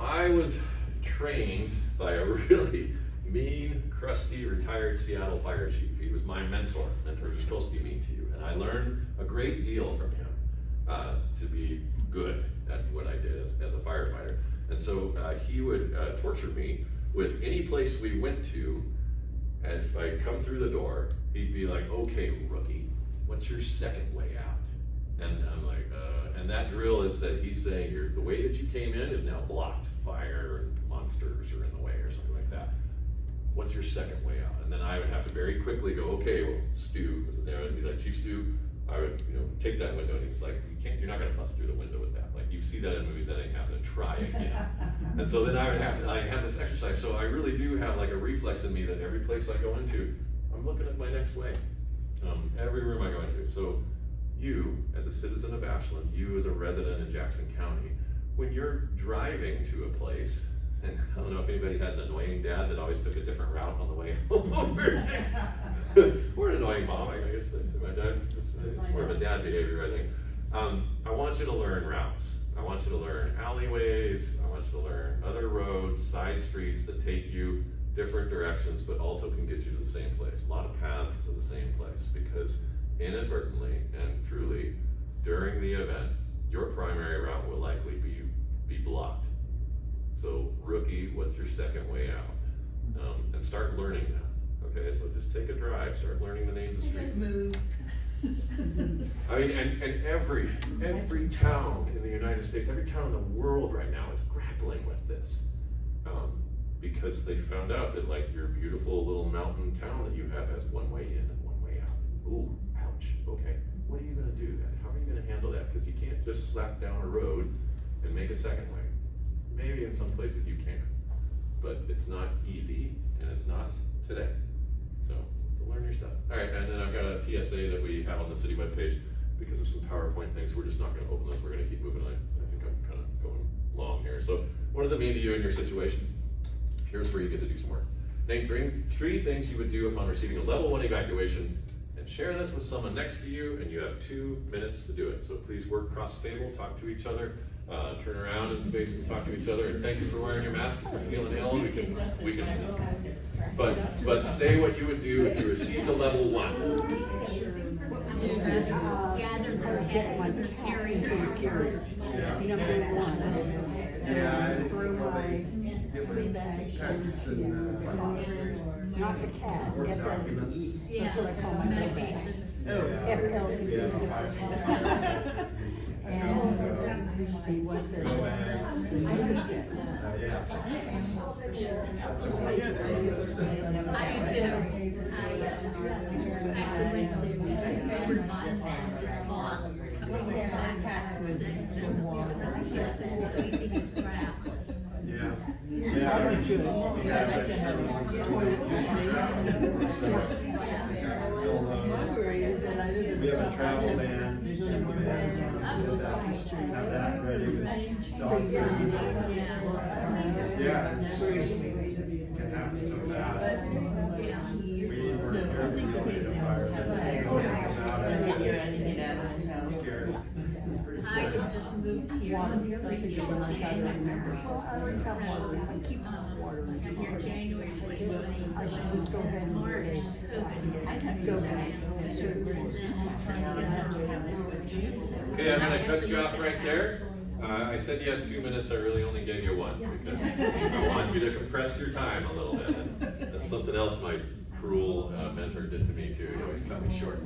I was trained by a really mean, crusty, retired Seattle fire chief. He was my mentor. Mentors are supposed to be mean to you. And I learned a great deal from him to be good at what I did as a firefighter. And so he would torture me with any place we went to. And if I come through the door, he'd be like, okay, rookie, what's your second way out? And I'm like, and that drill is that he's saying the way that you came in is now blocked. Fire and monsters are in the way or something like that. What's your second way out? And then I would have to very quickly go, okay, well, Stu was there. I'd be like, Chief Stu, I would, take that window. And he's like, you're not gonna bust through the window with that. Like you see that in movies, that ain't happening. Try again. And so then I have this exercise. So I really do have like a reflex in me that every place I go into, I'm looking at my next way. Every room I go into. So you, as a citizen of Ashland, you as a resident in Jackson County, when you're driving to a place, and I don't know if anybody had an annoying dad that always took a different route on the way over. Or an annoying mom, I guess. My dad, it's more of a dad behavior, I think. I want you to learn routes. I want you to learn alleyways. I want you to learn other roads, side streets that take you different directions, but also can get you to the same place. A lot of paths to the same place, because inadvertently and truly, during the event, your primary route will likely be blocked. So rookie, what's your second way out? And start learning that. Okay, so just take a drive, start learning the names of streets. Move. I mean, and every town in the United States, every town in the world right now is grappling with this. Because they found out that like your beautiful little mountain town that you have has one way in and one way out. Ooh, ouch, okay. What are you gonna do then? How are you gonna handle that? Because you can't just slap down a road and make a second way. Maybe in some places you can, but it's not easy and it's not today. So learn your stuff. All right, and then I've got a PSA that we have on the city webpage because of some PowerPoint things. We're just not gonna open those. We're gonna keep moving on. I think I'm kind of going long here. So what does it mean to you in your situation? Here's where you get to do some work. Name three things you would do upon receiving a level 1 evacuation and share this with someone next to you, and you have 2 minutes to do it. So please work cross table, talk to each other, turn around and face and talk to each other, and thank you for wearing your mask. If you're feeling ill, we can, but say what you would do if you received a level 1. Gather the pets and the carriers. Number one. Yeah, Through my different texts and, not the cat, Word FLE. documents. That's what I call my Medications. FLE. And see what the notice is. yeah. I do too. I actually went to Vermont and just bought a couple of backpacks and easy to grab. Yeah. That was good. My worry is that I live We have a travel ban, have that ready with dog food. Yeah, it's, can happen so fast. We were I had just moved here. water. That's a good one. I gotta remember. Well, I already have water. I keep my water. I got here January 2020. I should just go ahead and March, go back. Okay, I'm gonna cut you off right there. I said you had 2 minutes, I really only gave you 1, because I want you to compress your time a little bit. And that's something else my cruel mentor did to me too, he always cut me short.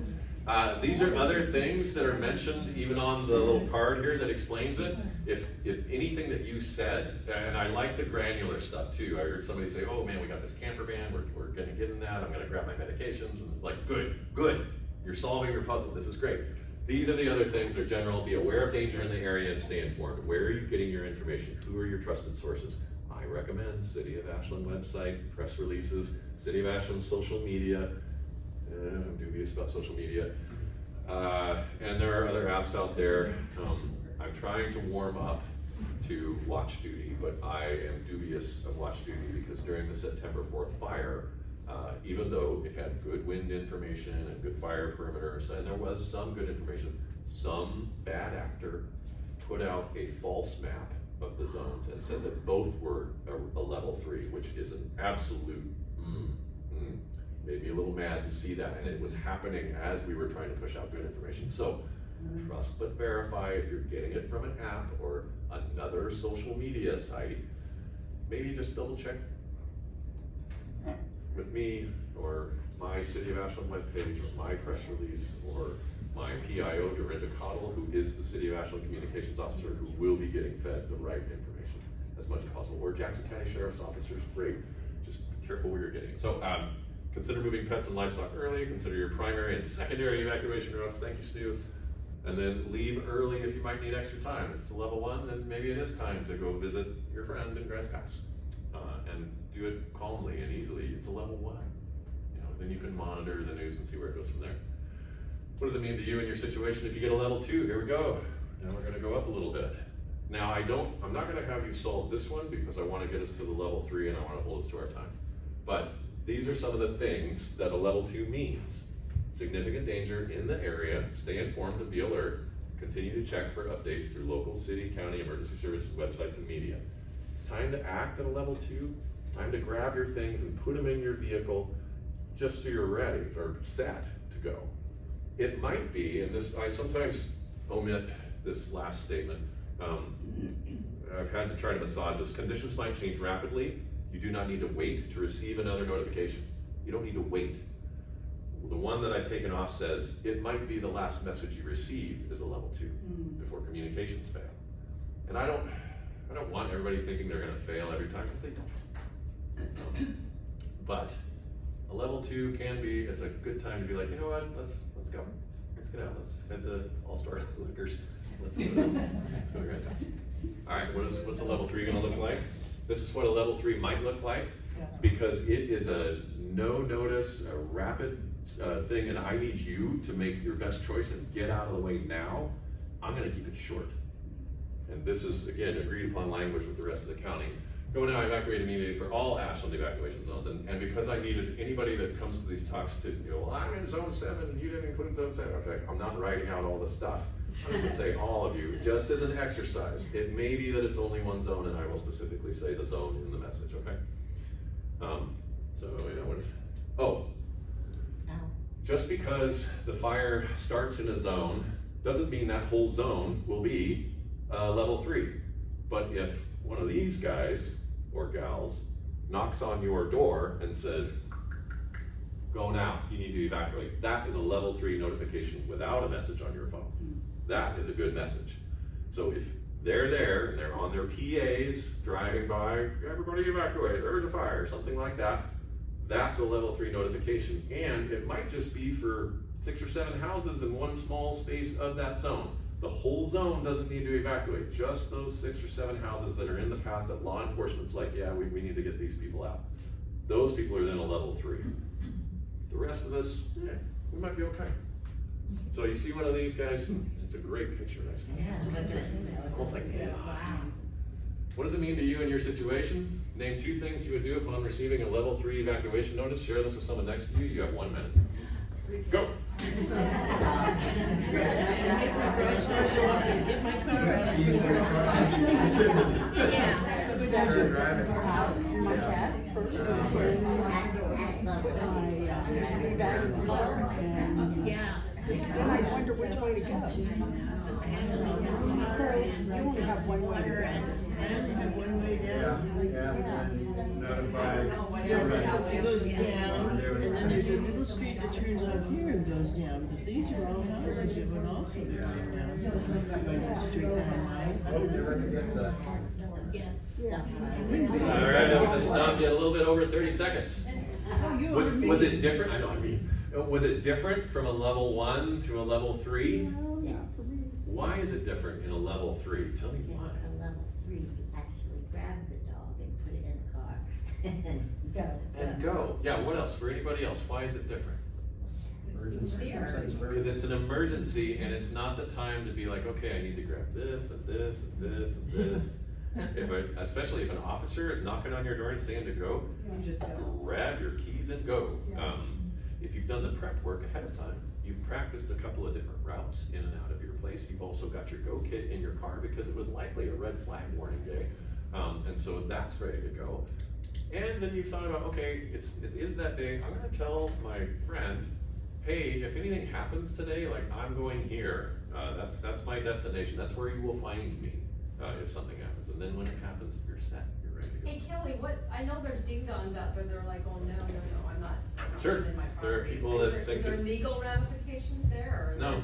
These are other things that are mentioned even on the little card here that explains it. If anything that you said, and I like the granular stuff too. I heard somebody say, oh man, we got this camper van, we're gonna get in that, I'm gonna grab my medications, and like, good, you're solving your puzzle, this is great. These are the other things that are general. Be aware of danger in the area and stay informed. Where are you getting your information? Who are your trusted sources? I recommend City of Ashland website, press releases, City of Ashland social media. I'm dubious about social media. And there are other apps out there. I'm trying to warm up to Watch Duty, but I am dubious of Watch Duty because during the September 4th fire, even though it had good wind information and good fire perimeters, and there was some good information, some bad actor put out a false map of the zones and said that both were a level 3, which is an absolute, made me a little mad to see that, and it was happening as we were trying to push out good information. So, trust but verify. If you're getting it from an app or another social media site, maybe just double check with me or my City of Ashland webpage or my press release or my PIO, Dorinda Cottle, who is the City of Ashland Communications Officer, who will be getting fed the right information as much as possible, or Jackson County Sheriff's Officers, great. Just be careful where you're getting it. So consider moving pets and livestock early, consider your primary and secondary evacuation routes, thank you, Stu. And then leave early if you might need extra time. If it's a level 1, then maybe it is time to go visit your friend in Grants Pass. And do it calmly and easily. It's a level 1. Then you can monitor the news and see where it goes from there. What does it mean to you in your situation if you get a level 2? Here we go. Now we're gonna go up a little bit. Now I'm not gonna have you solve this one because I wanna get us to the level 3 and I wanna hold us to our time. But these are some of the things that a level 2 means. Significant danger in the area, stay informed and be alert, continue to check for updates through local, city, county, emergency services, websites, and media. It's time to act at a level 2. It's time to grab your things and put them in your vehicle just so you're ready or set to go. It might be, and this, I sometimes omit this last statement. I've had to try to massage this. Conditions might change rapidly. You do not need to wait to receive another notification. You don't need to wait. The one that I've taken off says, it might be the last message you receive is a level 2 before communications fail. And I don't want everybody thinking they're gonna fail every time, because they don't. But a level 2 can be, it's a good time to be like, you know what, let's go. Let's get out, let's head to All-Star Liquors. Let's go to Grants Pass. All right, what's a level 3 gonna look like? This is what a level 3 might look like, because it is a no notice, a rapid thing, and I need you to make your best choice and get out of the way now. I'm gonna keep it short. And this is, again, agreed upon language with the rest of the county. Go now, evacuate immediately for all Ashland evacuation zones. And because I needed anybody that comes to these talks to, well, I'm in zone 7, you didn't include zone 7. Okay, I'm not writing out all the stuff. I'm just gonna say all of you, just as an exercise. It may be that it's only one zone, and I will specifically say the zone in the message, okay? So, what is, just because the fire starts in a zone doesn't mean that whole zone will be level 3. But if one of these guys or gals knocks on your door and says, go now, you need to evacuate, that is a level 3 notification without a message on your phone. That is a good message. So if they're there, and they're on their PAs, driving by, everybody evacuate, there's a fire, something like that, that's a level 3 notification. And it might just be for 6 or 7 houses in one small space of that zone. The whole zone doesn't need to evacuate, just those 6 or 7 houses that are in the path that law enforcement's like, yeah, we need to get these people out. Those people are then a level 3. The rest of us, we might be okay. So you see one of these guys, it's a great picture next time. Almost like, what does it mean to you in your situation? Name 2 things you would do upon receiving a level 3 evacuation notice. Share this with someone next to you. You have 1 minute. Go. Get my car. My cat first. Yeah. Then I wonder which way to go. So you only have one way to go. It goes down, and then there's a little street that turns out here and goes down, but these are all houses that would also be going down. So going straight down Yes. All right, I'm gonna stop you a little bit over 30 seconds. Was it different? Was it different from a level 1 to a level 3? Yes. Why is it different in a level 3? Tell me why. A level 3, you actually grab the dog and put it in the car and go. And go. Yeah, what else? For anybody else, why is it different? Because it's an emergency, and it's not the time to be like, okay, I need to grab this and this and this and this. Especially if an officer is knocking on your door and saying to go, grab your keys and go. If you've done the prep work ahead of time, you've practiced a couple of different routes in and out of your place. You've also got your go kit in your car because it was likely a red flag warning day. And so that's ready to go. And then you've thought about, okay, it is that day. I'm gonna tell my friend, hey, if anything happens today, like I'm going here. That's my destination. That's where you will find me if something happens. And then when it happens, you're set. You're ready to go. Hey Kelly, I know there's ding-dongs out there that are like, oh no, I'm not Sure. in my There are property. people that think Is there that- legal ramifications there, or? No,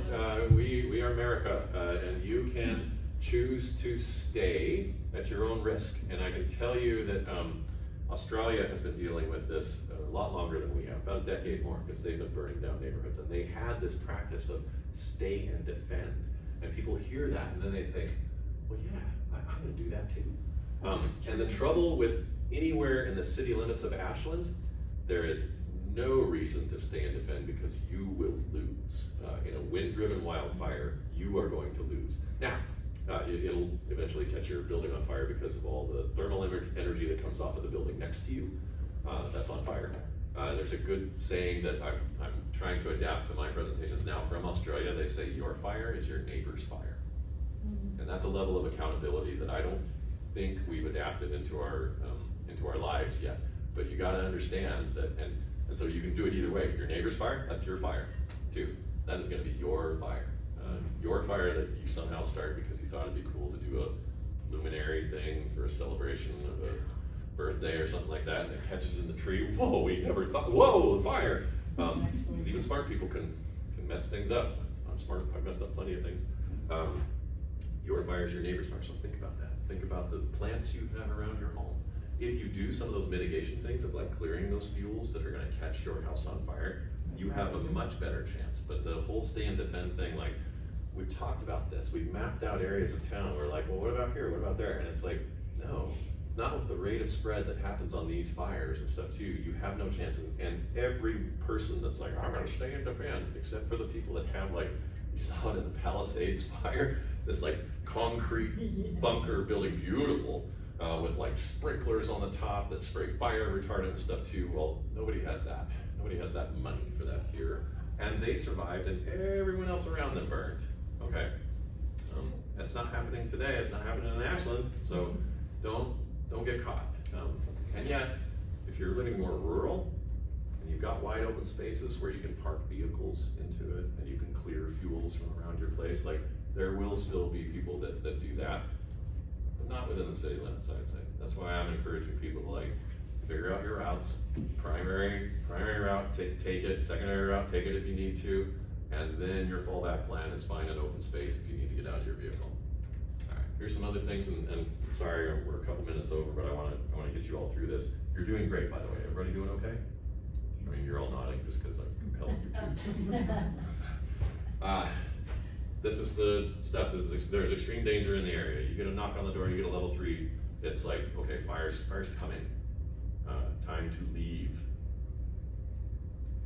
we are America, and you can choose to stay at your own risk. And I can tell you that Australia has been dealing with this a lot longer than we have, about a decade more, because they've been burning down neighborhoods. And they had this practice of stay and defend. And people hear that, and then they think, well, yeah, I'm gonna do that too. And the trouble with anywhere in the city limits of Ashland, there is no reason to stay and defend because you will lose. In a wind-driven wildfire, you are going to lose. Now, it'll eventually catch your building on fire because of all the thermal energy that comes off of the building next to you. That's on fire. There's a good saying that I'm trying to adapt to my presentations now from Australia. They say your fire is your neighbor's fire. And that's a level of accountability that I don't think we've adapted into our lives yet. But you gotta understand that, and so you can do it either way. Your neighbor's fire, that's your fire too. That is gonna be your fire. Your fire that you somehow started because you thought it'd be cool to do a luminary thing for a celebration of a birthday or something like that, and it catches in the tree. Whoa, we never thought, whoa, fire. Because even smart people can mess things up. I'm smart, I've messed up plenty of things. Your fire is your neighbor's fire, so think about that. Think about the plants you have around your home. If you do some of those mitigation things of like clearing those fuels that are gonna catch your house on fire, you have a much better chance. But the whole stay and defend thing, like, we've talked about this. We've mapped out areas of town. We're like, well, what about here? What about there? And it's like, no, not with the rate of spread that happens on these fires and stuff too. You have no chance. And every person that's like, I'm gonna stay and defend, except for the people that have, like, you saw it in the Palisades fire, this like concrete bunker building, beautiful. with like sprinklers on the top that spray fire retardant and stuff too. Well, nobody has that. Nobody has that money for that here. And they survived and everyone else around them burned, okay? That's not happening today, it's not happening in Ashland, so don't get caught. And yet, if you're living more rural, and you've got wide open spaces where you can park vehicles into it, and you can clear fuels from around your place, like, there will still be people that do that, but not within the city limits, I'd say. That's why I'm encouraging people to like, figure out your routes, primary route, take it, secondary route, take it if you need to, and then your fallback plan is find an open space if you need to get out of your vehicle. All right, here's some other things, and sorry, we're a couple minutes over, but I wanna get you all through this. You're doing great, by the way. Everybody doing okay? I mean, you're all nodding just because I'm compelled you to. This is the stuff, there's extreme danger in the area. You get a knock on the door, you get a level 3, it's like, okay, fire's coming. Time to leave.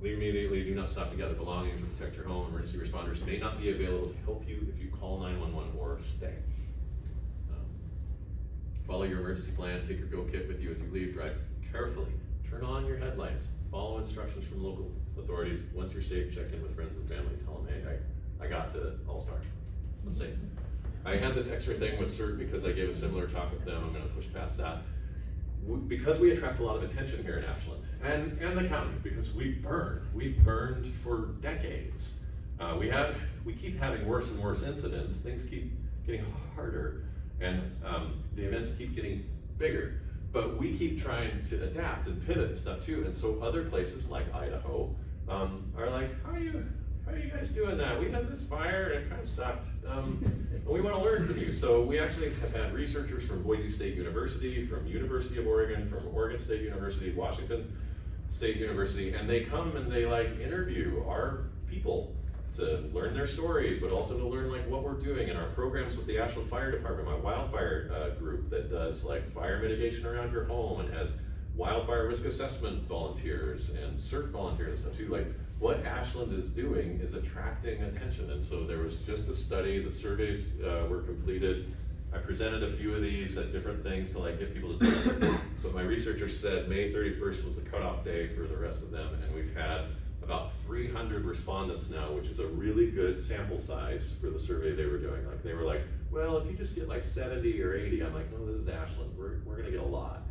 Leave immediately, do not stop to gather belongings or protect your home. Emergency responders may not be available to help you if you call 911 or stay. Follow your emergency plan, take your go kit with you as you leave, drive carefully, turn on your headlights, follow instructions from local authorities. Once you're safe, check in with friends and family, tell them, hey, I got to All-Star, I'm safe. I had this extra thing with CERT because I gave a similar talk with them. I'm gonna push past that. Because we attract a lot of attention here in Ashland and the county, because we've burned for decades. We keep having worse and worse incidents. Things keep getting harder, and the events keep getting bigger. But we keep trying to adapt and pivot and stuff too. And so other places like Idaho are like, how are you guys doing that? We had this fire and it kind of sucked. And we want to learn from you. So we actually have had researchers from Boise State University, from University of Oregon, from Oregon State University, Washington State University, and they come and they like interview our people to learn their stories, but also to learn like what we're doing in our programs with the Ashland Fire Department, my wildfire group that does like fire mitigation around your home and has wildfire risk assessment volunteers and CERT volunteers and stuff too. Like what Ashland is doing is attracting attention. And so there was just a study, the surveys were completed. I presented a few of these at different things to like get people to do it. But my researchers said May 31st was the cutoff day for the rest of them. And we've had about 300 respondents now, which is a really good sample size for the survey they were doing. Like they were like, well, if you just get like 70 or 80, I'm like, no, this is Ashland, we're gonna get a lot.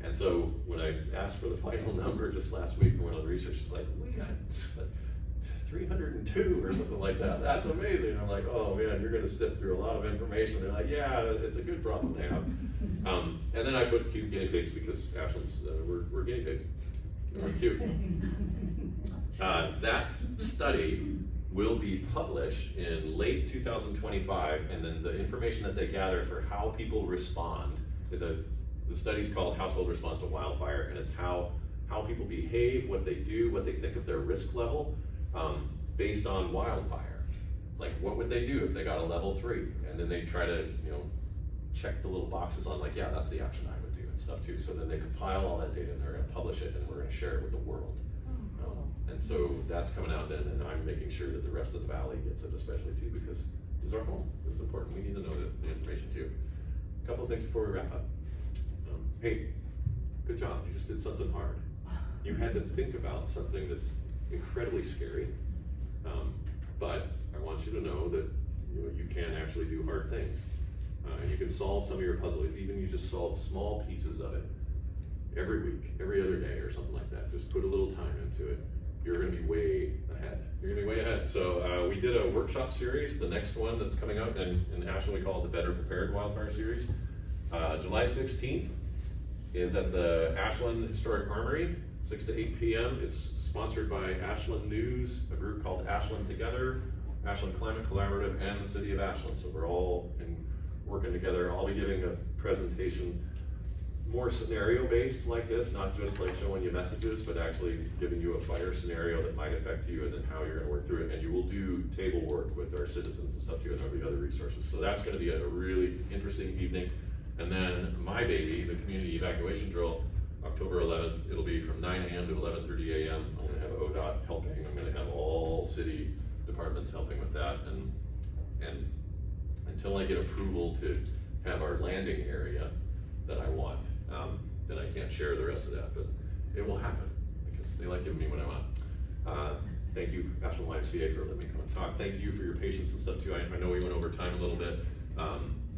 And so when I asked for the final number just last week from one of the researchers, like, we got 302 or something like that. That's amazing. And I'm like, oh man, you're gonna sift through a lot of information. They're like, yeah, it's a good problem they have. And then I put cute guinea pigs because Ashland's, we're guinea pigs. We're cute. That study will be published in late 2025, and then the information that they gather for how people respond, the study's called Household Response to Wildfire, and it's how people behave, what they do, what they think of their risk level based on wildfire. Like what would they do if they got a level 3? And then they try to, check the little boxes on like, yeah, that's the action I would do and stuff too. So then they compile all that data and they're gonna publish it and we're gonna share it with the world. And so that's coming out then, and I'm making sure that the rest of the valley gets it especially too, because this is our home, this is important, we need to know the information too. A couple of things before we wrap up. Hey, good job, you just did something hard. You had to think about something that's incredibly scary, but I want you to know that you can actually do hard things. And you can solve some of your puzzle, if even you just solve small pieces of it every week, every other day or something like that. Just put a little time into it. You're gonna be way ahead. You're gonna be way ahead. So we did a workshop series, the next one that's coming out, and in Ashland we call it the Better Prepared Wildfire Series. July 16th is at the Ashland Historic Armory, 6 to 8 p.m. It's sponsored by Ashland News, a group called Ashland Together, Ashland Climate Collaborative, and the City of Ashland. So we're all working together. I'll be giving a presentation more scenario-based like this, not just like showing you messages, but actually giving you a fire scenario that might affect you and then how you're gonna work through it. And you will do table work with our citizens and stuff too, and there'll be other resources. So that's gonna be a really interesting evening. And then my baby, the community evacuation drill, October 11th, it'll be from 9 a.m. to 11:30 a.m. I'm gonna have ODOT helping. I'm gonna have all city departments helping with that. And until I get approval to have our landing area, that I want, then I can't share the rest of that, but it will happen, because they like giving me what I want. Thank you, Ashland YMCA, for letting me come and talk. Thank you for your patience and stuff too. I know we went over time a little bit.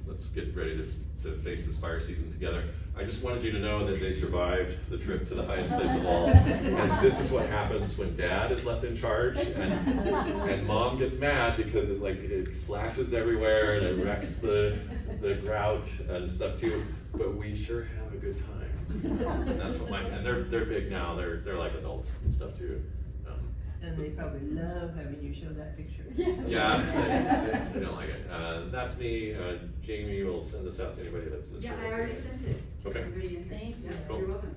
Let's get ready to face this fire season together. I just wanted you to know that they survived the trip to the highest place of all. And this is what happens when dad is left in charge and mom gets mad because it splashes everywhere and it wrecks the grout and stuff too. But we sure have a good time. And that's what and they're big now. They're like adults and stuff too. And they probably love having you show that picture. Yeah, they don't like it. That's me. Jamie will send this out to anybody that's. Yeah, I already sent it. Okay. Everybody in here. Thank you. Yeah, Cool. You're welcome.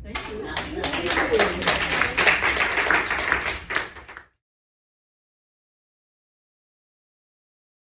Thank you. Not-